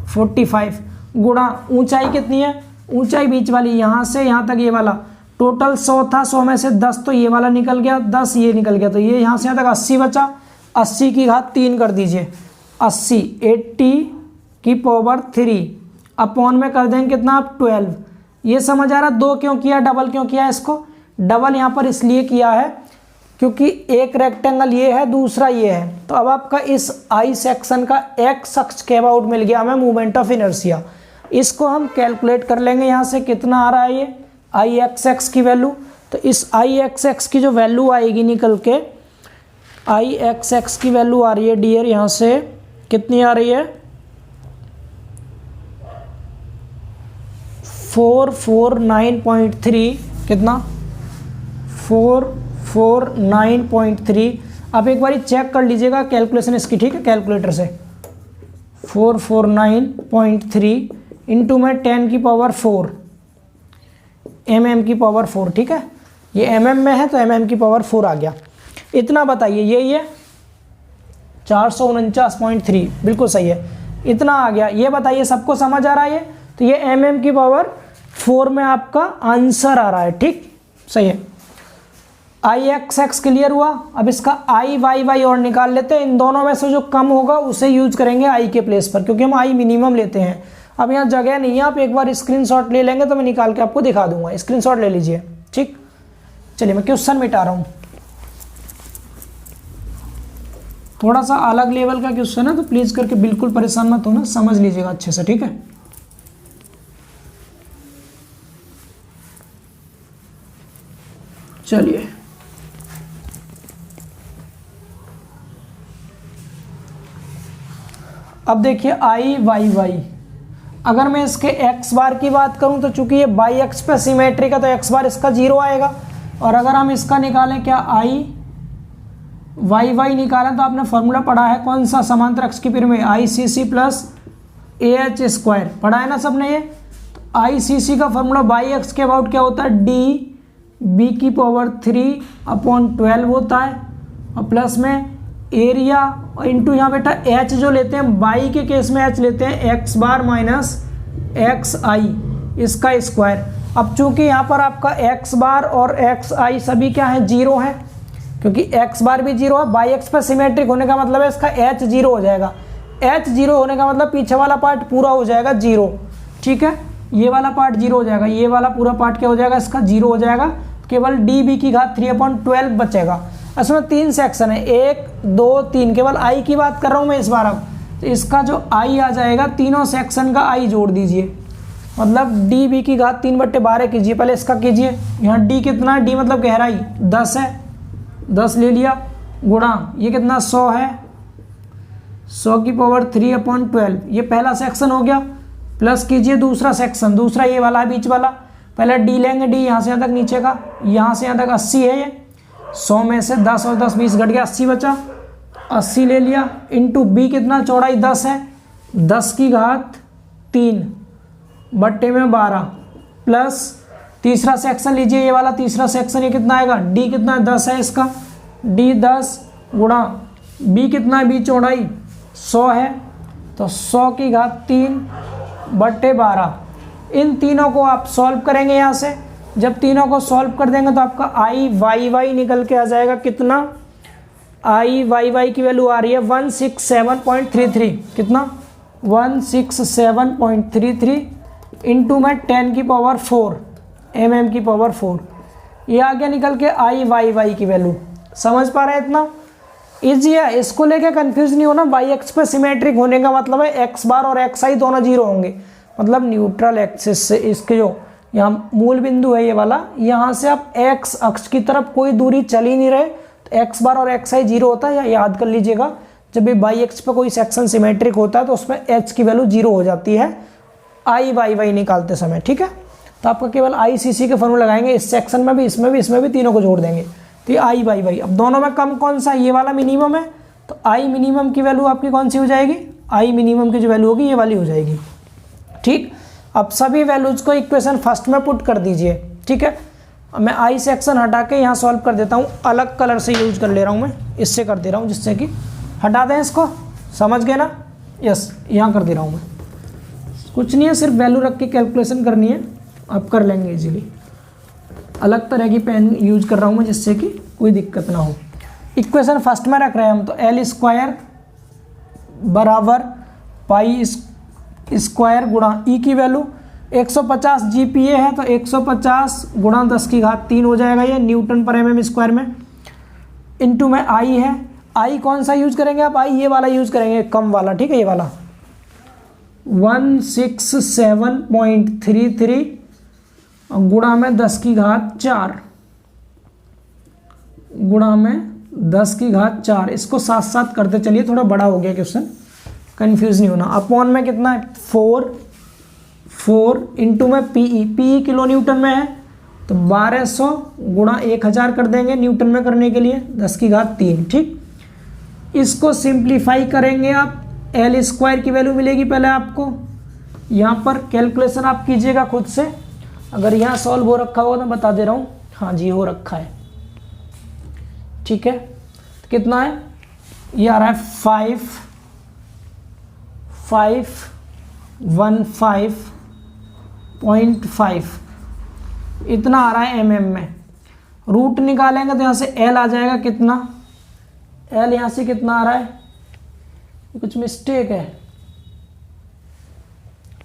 45 गुणा ऊंचाई कितनी है, ऊंचाई बीच वाली यहाँ से यहाँ तक ये वाला टोटल 100 था, 100 में से 10 तो ये वाला निकल गया, 10 ये निकल गया, तो ये यहाँ से यहाँ तक 80 बचा। 80 की घात 3 कर दीजिए, 80 अपॉन में कर देंगे कितना, आप 12। ये समझ आ रहा, दो क्यों किया, डबल क्यों किया इसको, डबल यहाँ पर इसलिए किया है क्योंकि एक रेक्टेंगल ये है दूसरा ये है। तो अब आपका इस I सेक्शन का X अक्ष के अबाउट मिल गया हमें मूवमेंट ऑफ इनर्शिया। इसको हम कैलकुलेट कर लेंगे, यहाँ से कितना आ रहा है ये IXX की वैल्यू। तो इस IXX की जो वैल्यू आएगी निकल के, IXX की वैल्यू आ रही है डियर यहाँ से कितनी आ रही है, 449.3, कितना 449.3। आप एक बारी चेक कर लीजिएगा कैलकुलेशन इसकी, ठीक है, कैलकुलेटर से। 449.3 इंटू में 10 की पावर 4 mm की पावर 4, ठीक है, ये mm में है तो mm की पावर 4 आ गया। इतना बताइए, ये 449.3 बिल्कुल सही है, इतना आ गया। ये बताइए सबको समझ आ रहा है ये, तो ये mm की पावर 4 में आपका आंसर आ रहा है, ठीक, सही है। IXX क्लियर हुआ। अब इसका IYY और निकाल लेते हैं। इन दोनों में से जो कम होगा उसे यूज करेंगे I के प्लेस पर, क्योंकि हम I मिनिमम लेते हैं। अब यहाँ जगह नहीं है, आप एक बार स्क्रीनशॉट ले लेंगे तो मैं निकाल के आपको दिखा दूंगा। स्क्रीनशॉट ले लीजिए, ठीक। चलिए मैं क्वेश्चन मिटा रहा हूँ, थोड़ा सा अलग लेवल का क्वेश्चन है, तो प्लीज करके बिल्कुल परेशान मत होना, समझ लीजिएगा अच्छे से, ठीक है। चलिए अब देखिए आई वाई वाई, अगर मैं इसके एक्स बार की बात करूं तो चूंकि ये बाई एक्स पे सिमेट्रिक है तो एक्स बार इसका 0 आएगा। और अगर हम इसका निकालें क्या आई वाई वाई निकालें तो आपने फॉर्मूला पढ़ा है कौन सा, समांतर अक्ष की पीरियड में आई C C plus A H square, पढ़ा है ना सबने ये। तो आई सी सी का फॉर्मूला बाई एक्स के अबाउट क्या होता है, डी बी की पावर 3/12 होता है, और प्लस में एरिया और इंटू यहाँ बेटा एच जो लेते हैं बाई के केस में एच लेते हैं एक्स बार माइनस एक्स आई इसका स्क्वायर। अब चूंकि यहाँ पर आपका एक्स बार और एक्स आई सभी क्या है 0 है, क्योंकि एक्स बार भी 0 है, बाई एक्स पर सिमेट्रिक होने का मतलब है इसका एच 0 हो जाएगा। एच 0 होने का मतलब पीछे वाला पार्ट पूरा हो जाएगा 0, ठीक है, ये वाला पार्ट 0 हो जाएगा, ये वाला पूरा पार्ट क्या हो जाएगा इसका 0 हो जाएगा, केवल डी बी की घात 3/12 बचेगा। इसमें 3 सेक्शन है, 1 2 3, केवल आई की बात कर रहा हूँ मैं इस बार। अब तो इसका जो आई आ जाएगा तीनों सेक्शन का आई जोड़ दीजिए, मतलब डी बी की घात 3/12 कीजिए, पहले इसका कीजिए। यहाँ डी कितना है, डी मतलब गहराई 10 है, 10 ले लिया, गुणा ये कितना 100 है, 100 की पावर 3/12, ये पहला सेक्शन हो गया। प्लस कीजिए दूसरा सेक्शन, दूसरा ये वाला है बीच वाला, पहले डी लेंगे, डी यहाँ से यहाँ तक नीचे का, यहाँ से यहाँ तक 80 है, ये 100 में से 10 और 10 20 घट गया, 80 बचा, 80 ले लिया, इंटू बी कितना चौड़ाई 10 है, 10 की घात 3 बट्टे में 12, प्लस तीसरा सेक्शन लीजिए, ये वाला तीसरा सेक्शन, ये कितना आएगा, डी कितना है 10 है इसका, डी 10 गुणा बी कितना है, बी चौड़ाई 100 है, तो 100 की घात 3 बट्टे 12। इन तीनों को आप सॉल्व करेंगे यहाँ से, जब तीनों को सॉल्व कर देंगे तो आपका आई वाई वाई निकल के आ जाएगा कितना, आई वाई वाई की वैल्यू आ रही है 167.33, कितना 167.33 इंटू में 10 की पावर 4 mm की पावर 4, ये आ गया निकल के आई वाई वाई की वैल्यू। समझ पा रहे हैं इतना ईजी है, इसको लेके कंफ्यूज नहीं होना। बाई एक्स पे सिमेट्रिक होने का मतलब है एक्स बार और एक्स आई दोनों 0 होंगे, मतलब न्यूट्रल एक्सिस से इसके जो यहाँ मूल बिंदु है ये वाला, यहाँ से आप एक्स अक्ष की तरफ कोई दूरी चल ही नहीं रहे तो एक्स बार और एक्स आई 0 होता है, या याद कर लीजिएगा जब भी बाई एक्स पे कोई सेक्शन सिमेट्रिक होता है तो उसमें एच की वैल्यू 0 हो जाती है आई वाई वाई निकालते समय, ठीक है। तो आपका केवल आई सी सी के फॉर्मूला लगाएंगे, इस सेक्शन में भी इसमें भी इसमें भी, तीनों को जोड़ देंगे तो ये आई वाई वाई। अब दोनों में कम कौन सा, ये वाला मिनिमम है, तो आई मिनिमम की वैल्यू आपकी कौन सी हो जाएगी, आई मिनिमम की जो वैल्यू होगी ये वाली हो जाएगी, ठीक। अब सभी वैल्यूज को इक्वेशन फर्स्ट में पुट कर दीजिए, ठीक है। अब मैं आई सेक्शन हटा के यहाँ सॉल्व कर देता हूँ, अलग कलर से यूज कर ले रहा हूँ मैं, इससे कर दे रहा हूँ जिससे कि हटा दें इसको, समझ गए ना, यस यहाँ कर दे रहा हूँ मैं, कुछ नहीं है, सिर्फ वैल्यू रख के कैलकुलेशन करनी है, आप कर लेंगे इजीली। अलग तरह की पेन यूज कर रहा हूँ मैं जिससे कि कोई दिक्कत ना हो। इक्वेशन फर्स्ट में रख रहे हैं हम, तो एल स्क्वायर बराबर पाई स्क्वायर गुणा ई की वैल्यू 150 जीपीए है तो 150 गुणा 10 की घात 3 हो जाएगा, ये न्यूटन पर mm स्क्वायर में, इंटू में आई है, आई कौन सा यूज करेंगे आप, आई ये वाला यूज करेंगे कम वाला, ठीक है, ये वाला 167.33 गुणा में 10 की घात 4 गुणा में 10 की घात 4, इसको साथ साथ करते चलिए, थोड़ा बड़ा हो गया क्वेश्चन, कंफ्यूज नहीं होना। अपॉन में कितना है 4 इंटू में पीई किलो न्यूटन में है तो 1200 गुणा 1000 कर देंगे न्यूटन में करने के लिए, 10 की घात 3, ठीक। इसको सिंप्लीफाई करेंगे आप, एल स्क्वायर की वैल्यू मिलेगी पहले आपको, यहाँ पर कैलकुलेशन आप कीजिएगा खुद से, अगर यहाँ सॉल्व हो रखा होगा तो बता दे रहा हूँ, हाँ जी हो रखा है, ठीक है। तो कितना है, ये आ रहा है 515.5 इतना आ रहा है mm में। रूट निकालेंगे तो यहाँ से L आ जाएगा कितना, L यहाँ से कितना आ रहा है, कुछ मिस्टेक है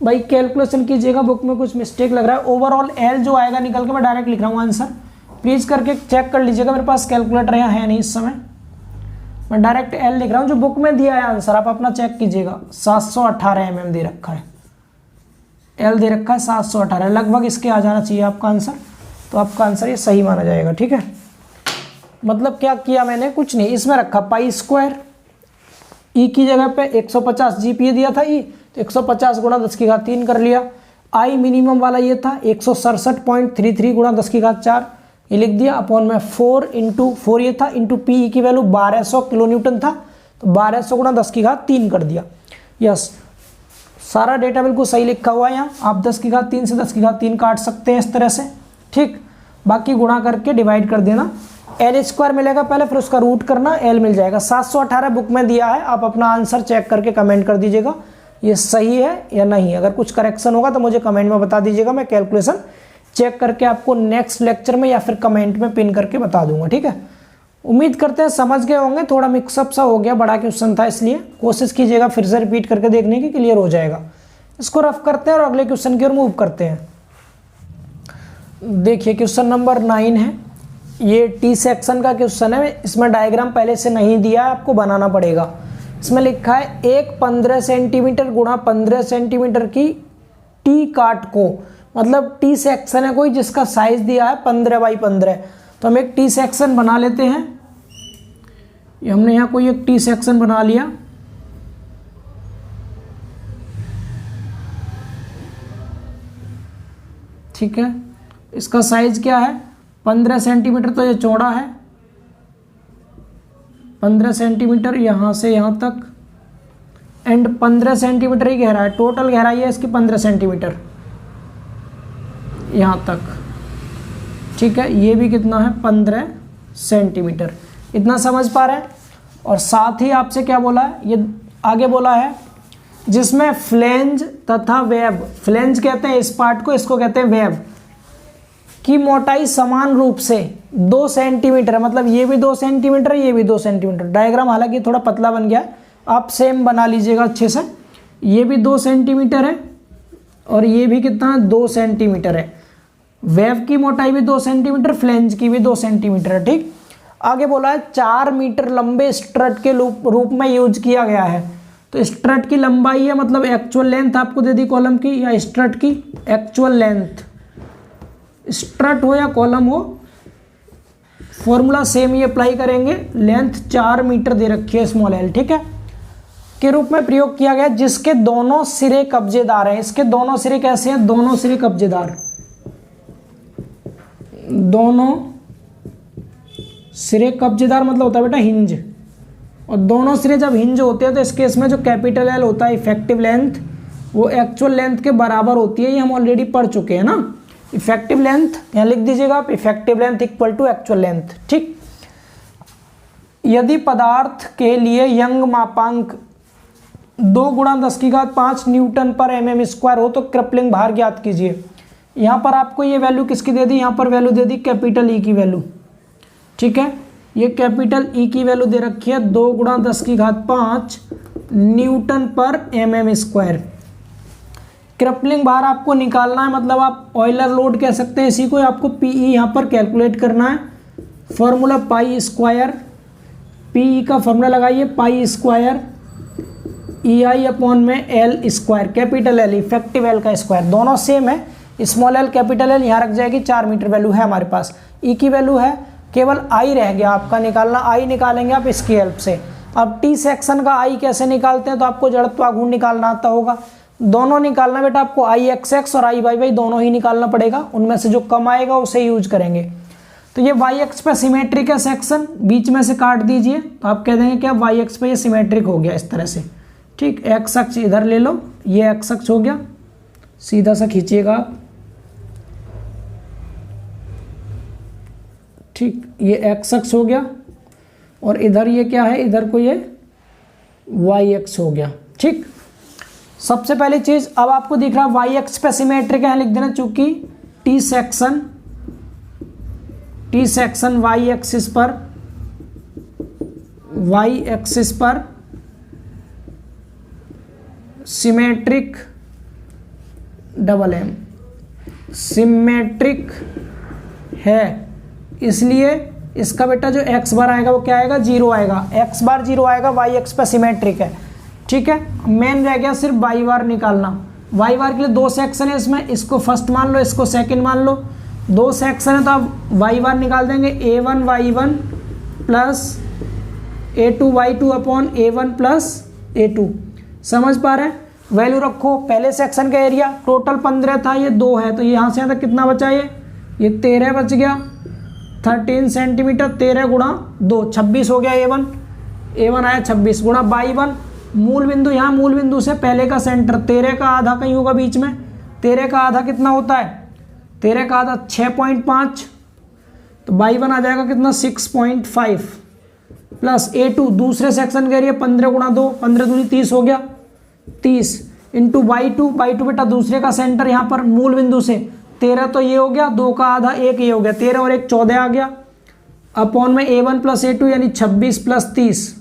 भाई, कैलकुलेशन कीजिएगा, बुक में कुछ मिस्टेक लग रहा है। ओवरऑल L जो आएगा निकल के मैं डायरेक्ट लिख रहा हूँ आंसर, प्लीज़ करके चेक कर लीजिएगा, मेरे पास कैलकुलेटर यहाँ है नहीं इस समय, मैं डायरेक्ट L लिख रहा हूँ, जो बुक में दिया है आंसर आप अपना चेक कीजिएगा। 718 mm दे रखा है, L दे रखा है 718, लगभग इसके आ जाना चाहिए आपका आंसर, तो आपका आंसर ये सही माना जाएगा, ठीक है। मतलब क्या किया मैंने, कुछ नहीं, इसमें रखा पाई स्क्वायर, ई की जगह पे 150 जीपीए दिया था ई, तो 150 गुणा 10 की घात 3 कर लिया। आई मिनिमम वाला ये था 167.33 गुणा 10 की घात 4, ये लिख दिया अपॉन में 4 इंटू 4 ये था, इंटू पी की वैल्यू 1200 किलो न्यूटन था, तो 1200 गुणा 10 की घात 3 कर दिया। यस, सारा डेटा बिल्कुल सही लिखा हुआ है यहाँ। आप 10 की घात 3 से 10 की घात 3 काट सकते हैं इस तरह से, ठीक। बाकी गुणा करके डिवाइड कर देना, एल स्क्वायर मिलेगा पहले, फिर उसका रूट करना, एल मिल जाएगा। 718 बुक में दिया है, आप अपना आंसर चेक करके कमेंट कर दीजिएगा ये सही है या नहीं। अगर कुछ करेक्शन होगा तो मुझे कमेंट में बता दीजिएगा, मैं कैलकुलेशन चेक करके आपको नेक्स्ट लेक्चर में या फिर कमेंट में पिन करके बता दूंगा, ठीक है। उम्मीद करते हैं समझ गए होंगे, थोड़ा मिक्सअप सा हो गया, बड़ा क्वेश्चन था इसलिए कोशिश कीजिएगा फिर से रिपीट करके देखने की, क्लियर हो जाएगा। इसको रफ करते हैं और अगले क्वेश्चन की ओर मूव करते हैं। देखिए क्वेश्चन नंबर 9 है, ये टी सेक्शन का क्वेश्चन है, इसमें डायग्राम पहले से नहीं दिया है, आपको बनाना पड़ेगा। इसमें लिखा है एक 15 सेंटीमीटर गुणा 15 सेंटीमीटर की टी काट को, मतलब टी सेक्शन है कोई जिसका साइज दिया है 15 बाई 15, तो हम एक टी सेक्शन बना लेते हैं। ये हमने यहाँ कोई एक टी सेक्शन बना लिया, ठीक है। इसका साइज क्या है 15 सेंटीमीटर, तो ये चौड़ा है 15 सेंटीमीटर यहाँ से यहाँ तक, एंड 15 सेंटीमीटर ही गहरा है, टोटल गहराई है इसकी 15 सेंटीमीटर यहाँ तक, ठीक है। ये भी कितना है 15 सेंटीमीटर, इतना समझ पा रहे हैं। और साथ ही आपसे क्या बोला है, ये आगे बोला है जिसमें फ्लेंज तथा वेब, फ्लेंज कहते हैं इस पार्ट को, इसको कहते हैं वेब, की मोटाई समान रूप से 2 सेंटीमीटर है, मतलब ये भी 2 सेंटीमीटर, ये भी 2 सेंटीमीटर। डायग्राम हालांकि थोड़ा पतला बन गया है, आप सेम बना लीजिएगा अच्छे से। ये भी 2 सेंटीमीटर है और ये भी कितना है 2 सेंटीमीटर है। वेव की मोटाई भी 2 सेंटीमीटर, फ्लेंज की भी 2 सेंटीमीटर है, ठीक। आगे बोला है 4 मीटर लंबे स्ट्रट के रूप में यूज किया गया है, तो स्ट्रट की लंबाई है मतलब एक्चुअल लेंथ आपको दे दी कॉलम की, या स्ट्रट की एक्चुअल लेंथ, स्ट्रट हो या कॉलम हो फॉर्मूला सेम ही अप्लाई करेंगे। लेंथ 4 मीटर दे रखी है स्मॉल एल, ठीक है, के रूप में प्रयोग किया गया, जिसके दोनों सिरे कब्जेदार हैं। इसके दोनों सिरे कैसे हैं, दोनों सिरे कब्जेदार, दोनों सिरे कब्जेदार मतलब होता है बेटा हिंज, और दोनों सिरे जब हिंज होते हैं तो इस केस में जो कैपिटल एल होता है इफेक्टिव लेंथ, वो एक्चुअल लेंथ के बराबर होती है, ये हम ऑलरेडी पढ़ चुके हैं ना। इफेक्टिव लेंथ यहाँ लिख दीजिएगा आप, effective length equal to actual length, ठीक। यदि पदार्थ के लिए यंग मापांक 2 गुणा 10 की घात 5 न्यूटन पर mm स्क्वायर हो तो क्रिपलिंग भार ज्ञात कीजिए। यहाँ पर आपको ये वैल्यू किसकी दे दी, यहाँ पर वैल्यू दे दी कैपिटल ई की वैल्यू, ठीक है। ये कैपिटल ई की वैल्यू दे रखी है 2 गुणा 10 की घात 5 न्यूटन पर mm स्क्वायर। क्रिपलिंग भार आपको निकालना है, मतलब आप ऑयलर लोड कह सकते हैं इसी को, आपको पीई यहाँ पर कैलकुलेट करना है। फॉर्मूला पाई स्क्वायर, पीई का फॉर्मूला लगाइए पाई स्क्वायर ई आई अपॉन में L square, capital L effective L का स्क्वायर, दोनों सेम है, स्मॉल एल कैपिटल एल यहाँ रख जाएगी। 4 मीटर वैल्यू है हमारे पास, ई की वैल्यू है, केवल आई रह गया आपका निकालना, आई निकालेंगे आप इसकी हेल्प से। अब टी सेक्शन का आई कैसे निकालते हैं, तो आपको जड़त्वाघूर्ण निकालना आता होगा, दोनों निकालना बेटा आपको, आई एक्स एक्स और आई वाई वाई दोनों ही निकालना पड़ेगा, उनमें से जो कम आएगा उसे यूज करेंगे। तो ये वाई एक्स पे सिमेट्रिक है सेक्शन, बीच में से काट दीजिए, तो आप कह देंगे क्या वाई एक्स पे ये सिमेट्रिक हो गया इस तरह से, ठीक। एक्स अक्ष इधर ले लो, ये एक्स अक्ष हो गया, सीधा सा खींचिएगा आप, ठीक, ये एक्स अक्ष हो गया, और इधर ये क्या है, इधर को ये वाई एक्स हो गया, ठीक। सबसे पहली चीज अब आपको दिख रहा है वाई एक्स पे सिमेट्रिक है, लिख देना, चूंकि टी सेक्शन वाई एक्सिस पर सिमेट्रिक डबल एम सिमेट्रिक है, इसलिए इसका बेटा जो एक्स बार आएगा वो क्या आएगा, 0 आएगा, एक्स बार 0 आएगा, वाई एक्स पे सिमेट्रिक है, ठीक है। मेन रह गया सिर्फ वाई बार निकालना। वाई बार के लिए 2 सेक्शन है इसमें, इसको फर्स्ट मान लो, इसको सेकंड मान लो, 2 सेक्शन है तो आप वाई बार निकाल देंगे, A1 Y1 plus A2/2 upon A1 plus A2। समझ पा रहे हैं? वैल्यू रखो। पहले सेक्शन का एरिया टोटल 15 था, ये 2 है, तो यहाँ से यहाँ तक कितना बचा? ये 13 बच गया। 13 सेंटीमीटर, 13 गुणा 2 26 हो गया। A1 आया 26 गुणा बाई 1। मूल बिंदु, यहाँ मूल बिंदु से पहले का सेंटर 13 का आधा कहीं होगा बीच में। 13 का आधा कितना होता है? 13 का आधा 6.5, तो बाई 1 आ जाएगा कितना? 6.5 प्लस A2 दूसरे सेक्शन का एरिया 15 गुणा 2, 15 दूनी 30 हो गया। 30 इंटू बाई 2 बेटा दूसरे का सेंटर यहाँ पर मूल बिंदु से 13 तो ये हो गया, 2 का आधा 1 ये हो गया, 13 और 1 14 आ गया। अपॉन में A1 प्लस A2 यानी 26 प्लस 30।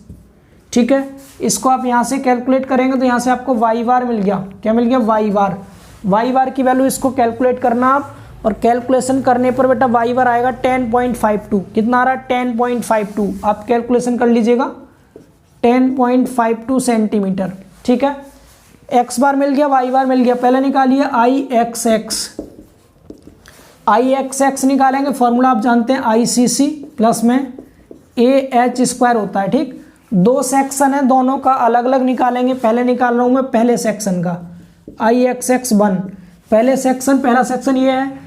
ठीक है, इसको आप यहाँ से कैलकुलेट करेंगे तो यहाँ से आपको वाई बार मिल गया। क्या मिल गया? वाई बार। वाई बार की वैल्यू इसको कैलकुलेट करना आप, और कैलकुलेशन करने पर बेटा वाई बार आएगा 10.52। कितना आ रहा है? 10.52। आप कैलकुलेशन कर लीजिएगा, 10.52 सेंटीमीटर। ठीक है, एक्स बार मिल गया, वाई बार मिल गया। पहले निकालिए आई एक्स एक्स निकालेंगे, फॉर्मूला आप जानते हैं ICC प्लस में AH² होता है। ठीक, 2 सेक्शन है, दोनों का अलग अलग निकालेंगे। पहले निकाल रहा हूं मैं पहले सेक्शन का, IXX1 पहले सेक्शन। पहला सेक्शन ये है,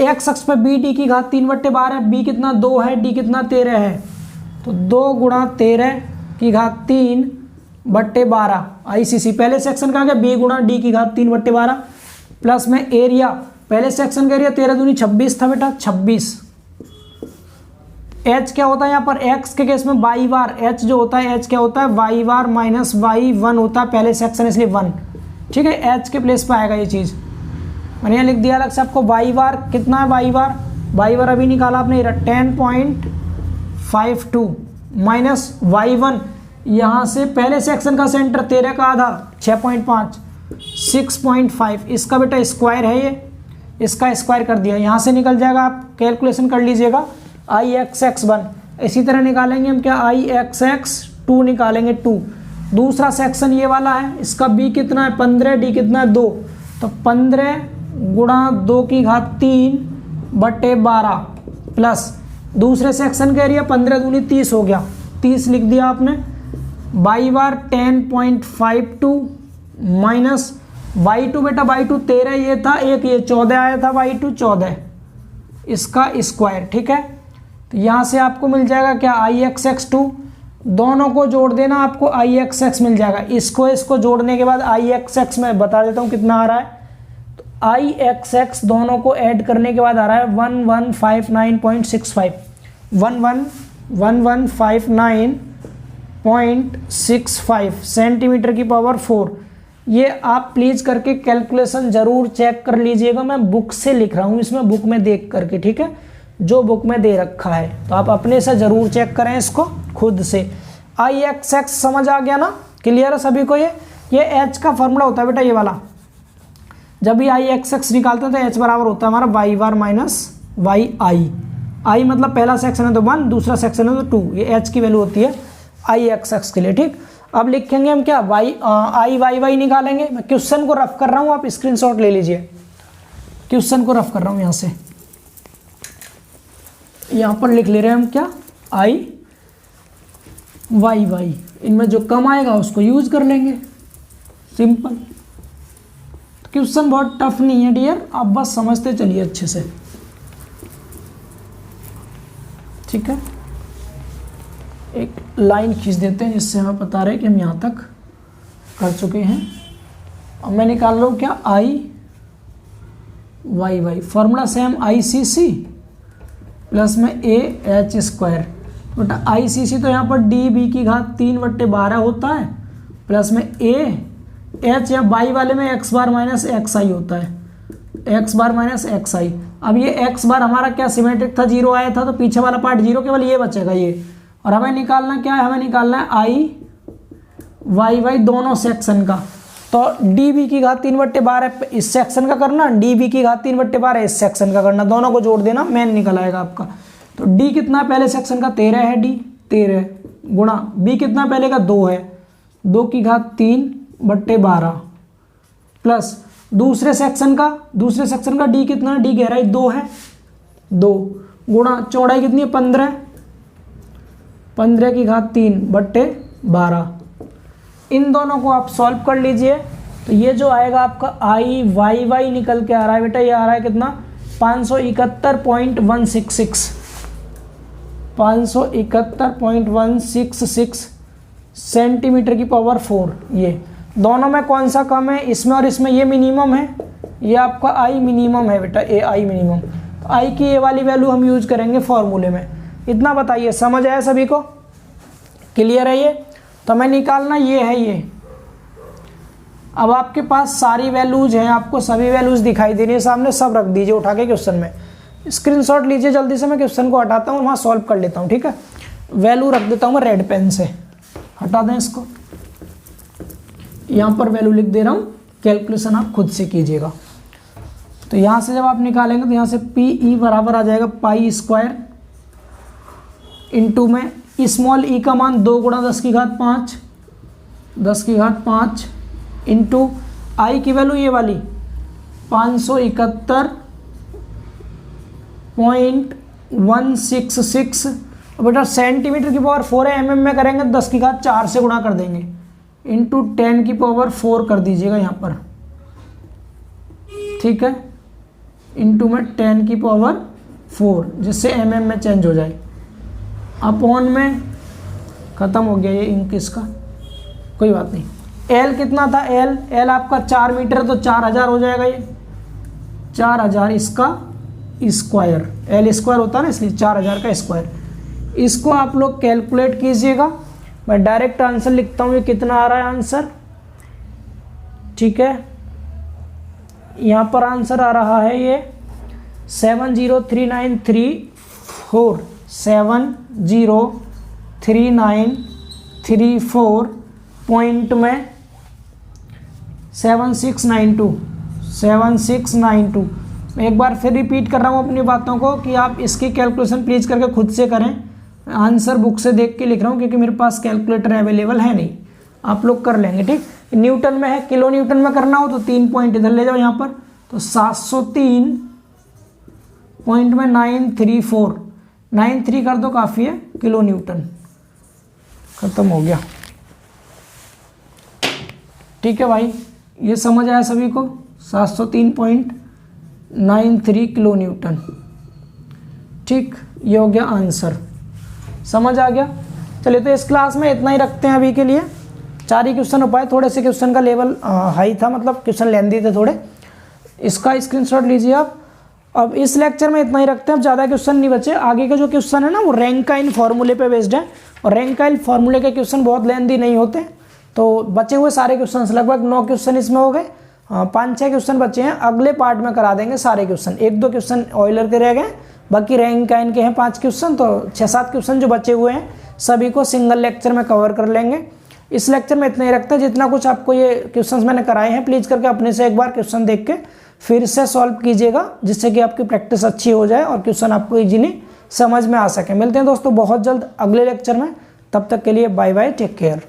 एक्स अक्ष पे BD की घात 3/12 है। B कितना? 2 है। D कितना? 13 है। तो 2 गुणा 13 की घात 3/12 ICC पहले सेक्शन का आ गया। B गुणा D की घात 3/12 प्लस में एरिया, पहले सेक्शन का एरिया 13 दूनी 26 था बेटा, 26। H क्या होता है यहाँ पर? X के केस में वाई बार, H जो होता है H क्या होता है? वाई बार माइनस Y1 होता है, पहले सेक्शन इसलिए 1। ठीक है, H के प्लेस पे आएगा ये चीज़। मैंने यहाँ लिख दिया अलग से आपको। वाई बार कितना है? वाई बार अभी निकाला आपने 10.52 माइनस Y1, यहाँ से पहले सेक्शन का सेंटर 13 का आधा 6.5 6.5। इसका बेटा स्क्वायर है, ये इसका स्क्वायर कर दिया, यहाँ से निकल जाएगा। आप कैलकुलेशन कर लीजिएगा IXX1। इसी तरह निकालेंगे हम क्या? IXX2 निकालेंगे 2। दूसरा सेक्शन ये वाला है, इसका B कितना है? 15, D कितना है? 2, तो 15 गुणा 2 की घात 3/12 प्लस दूसरे सेक्शन का एरिया 15 दूनी 30 हो गया, 30 लिख दिया आपने। बाई बार 10.52 माइनस Y2 बेटा, Y2 13 ये था, एक ये 14 आया था, Y2 14 इसका स्क्वायर। ठीक है, तो यहाँ से आपको मिल जाएगा क्या? IXX2। दोनों को जोड़ देना, आपको IXX मिल जाएगा। इसको जोड़ने के बाद IXX मैं बता देता हूँ कितना आ रहा है। तो IXX दोनों को ऐड करने के बाद आ रहा है 1159.65 1159.65 सेंटीमीटर की पावर 4। ये आप प्लीज़ करके कैलकुलेशन ज़रूर चेक कर लीजिएगा। मैं बुक से लिख रहा हूँ, इसमें बुक में देख करके। ठीक है, जो बुक में दे रखा है, तो आप अपने से ज़रूर चेक करें इसको खुद से। IXX समझ आ गया ना? क्लियर है सभी को? ये H का फॉर्मूला होता है बेटा, ये वाला। जब भी IXX निकालते हैं तो H बराबर होता है हमारा Y bar minus YI। I मतलब पहला सेक्शन है तो 1, दूसरा सेक्शन है तो 2। ये H की वैल्यू होती है IXX के लिए। ठीक, अब लिखेंगे हम क्या? IYY निकालेंगे। मैं क्वेश्चन को रफ कर रहा हूँ, आप स्क्रीनशॉट ले लीजिए। क्वेश्चन को रफ कर रहा हूँ यहाँ से, यहाँ पर लिख ले रहे हैं हम क्या? IYY। इनमें जो कम आएगा उसको यूज कर लेंगे, सिंपल। क्वेश्चन बहुत टफ नहीं है डियर, आप बस समझते चलिए अच्छे से। ठीक है, एक लाइन खींच देते हैं जिससे हमें पता रहे कि हम यहाँ तक कर चुके हैं। अब मैं निकाल रहा हूँ क्या? IYY। Formula same ICC plus में AH²। बेटा ICC तो यहाँ पर DB की घात 3/12 होता है, प्लस में AH या बाई वाले में x बार माइनस XI होता है, x बार माइनस XI। अब ये x बार हमारा क्या सिमेट्रिक था, 0 आया था, तो पीछे वाला पार्ट 0, केवल ये बचेगा ये। और हमें निकालना क्या है? हमें निकालना है IYY दोनों सेक्शन का। तो DB की घात 3/12 इस सेक्शन का करना, DB की घात 3/12 इस सेक्शन का करना, दोनों को जोड़ देना, मेन निकल आएगा आपका। तो D कितना पहले सेक्शन का? 13 है, D 13 गुणा B कितना पहले का? 2 है, 2 की घात 3/12 प्लस दूसरे सेक्शन का D कितना? D गहराई 2 है, 2 गुणा चौड़ाई कितनी है? 15 10⁻³ इन दोनों को आप सॉल्व कर लीजिए। तो ये जो आएगा आपका आई वाई वाई निकल के आ रहा है बेटा, ये आ रहा है कितना 571.166 571.166 सेंटीमीटर की पावर 4। ये दोनों में कौन सा कम है, इसमें और इसमें? ये मिनिमम है, ये आपका आई मिनिमम है बेटा, ए आई मिनिमम। तो आई की ये वाली वैल्यू हम यूज करेंगे फॉर्मूले में। इतना बताइए, समझ आया सभी को? क्लियर है ये? तो हमें निकालना ये है ये। अब आपके पास सारी वैल्यूज हैं, आपको सभी वैल्यूज दिखाई दे रही है सामने, सब रख दीजिए उठा के क्वेश्चन में। स्क्रीनशॉट लीजिए जल्दी से, मैं क्वेश्चन को हटाता हूँ, वहाँ सॉल्व कर लेता हूँ, ठीक है। वैल्यू रख देता हूँ मैं रेड पेन से, हटा दें इसको। यहाँ पर वैल्यू लिख दे रहा हूँ, कैलकुलेशन आप खुद से कीजिएगा। तो यहाँ से जब आप निकालेंगे तो यहाँ से पी ई बराबर आ जाएगा π² इंटू में स्मॉल ई का मान 2 × 10⁵ इंटू आई की वैल्यू ये वाली 571.166। बेटा सेंटीमीटर की पावर 4 है, mm में करेंगे 10⁴ से गुणा कर देंगे, इंटू 10⁴ कर दीजिएगा यहाँ पर, ठीक है, इंटू में 10⁴ जिससे mm में चेंज हो जाए, अपॉन में ख़त्म हो गया ये इंक इसका, कोई बात नहीं। एल कितना था? एल आपका 4 मीटर, तो 4000 हो जाएगा, ये 4000 इसका स्क्वायर, एल स्क्वायर होता है ना इसलिए 4000 का स्क्वायर। इसको आप लोग कैलकुलेट कीजिएगा, मैं डायरेक्ट आंसर लिखता हूँ, ये कितना आ रहा है आंसर, ठीक है। यहाँ पर आंसर आ रहा है ये 70393 70393 पॉइंट में 7692। मैं एक बार फिर रिपीट कर रहा हूँ अपनी बातों को कि आप इसकी कैलकुलेशन प्लीज़ करके खुद से करें। आंसर बुक से देख के लिख रहा हूँ क्योंकि मेरे पास कैलकुलेटर अवेलेबल है नहीं, आप लोग कर लेंगे, ठीक। न्यूटन में है, किलो न्यूटन में करना हो तो 3 पॉइंट इधर ले जाओ यहाँ पर, तो 703.934 कर दो, काफ़ी है, किलो न्यूटन, ख़त्म हो गया, ठीक है भाई। ये समझ आया सभी को? 703.93 किलो न्यूटन, ठीक, ये हो गया आंसर, समझ आ गया। चलिए तो इस क्लास में इतना ही रखते हैं अभी के लिए। 4 ही क्वेश्चन हो पाए, थोड़े से क्वेश्चन का लेवल हाई था, मतलब क्वेश्चन लेंदी थे थोड़े, इसका स्क्रीनशॉट लीजिए आप। अब इस लेक्चर में इतना ही रखते हैं, अब ज़्यादा क्वेश्चन नहीं बचे। आगे का जो क्वेश्चन है ना वो रैंकाइन फार्मूले पे बेस्ड है, और रैंकाइन फार्मूले के क्वेश्चन बहुत लेंदी नहीं होते। तो बचे हुए सारे क्वेश्चन, लगभग 9 क्वेश्चन इसमें हो गए, 5-6 क्वेश्चन बचे हैं, अगले पार्ट में करा देंगे सारे क्वेश्चन। 1-2 क्वेश्चन ऑयलर के रह गए, बाकी रैंकाइन के हैं 5 क्वेश्चन, तो 6-7 क्वेश्चन जो बचे हुए हैं सभी को सिंगल लेक्चर में कवर कर लेंगे। इस लेक्चर में इतना ही रखते हैं। जितना कुछ आपको ये क्वेश्चंस मैंने कराए हैं, प्लीज़ करके अपने से एक बार क्वेश्चन देख के फिर से सॉल्व कीजिएगा, जिससे कि आपकी प्रैक्टिस अच्छी हो जाए और क्वेश्चन आपको इजीली समझ में आ सके। मिलते हैं दोस्तों बहुत जल्द अगले लेक्चर में, तब तक के लिए बाय बाय, टेक केयर।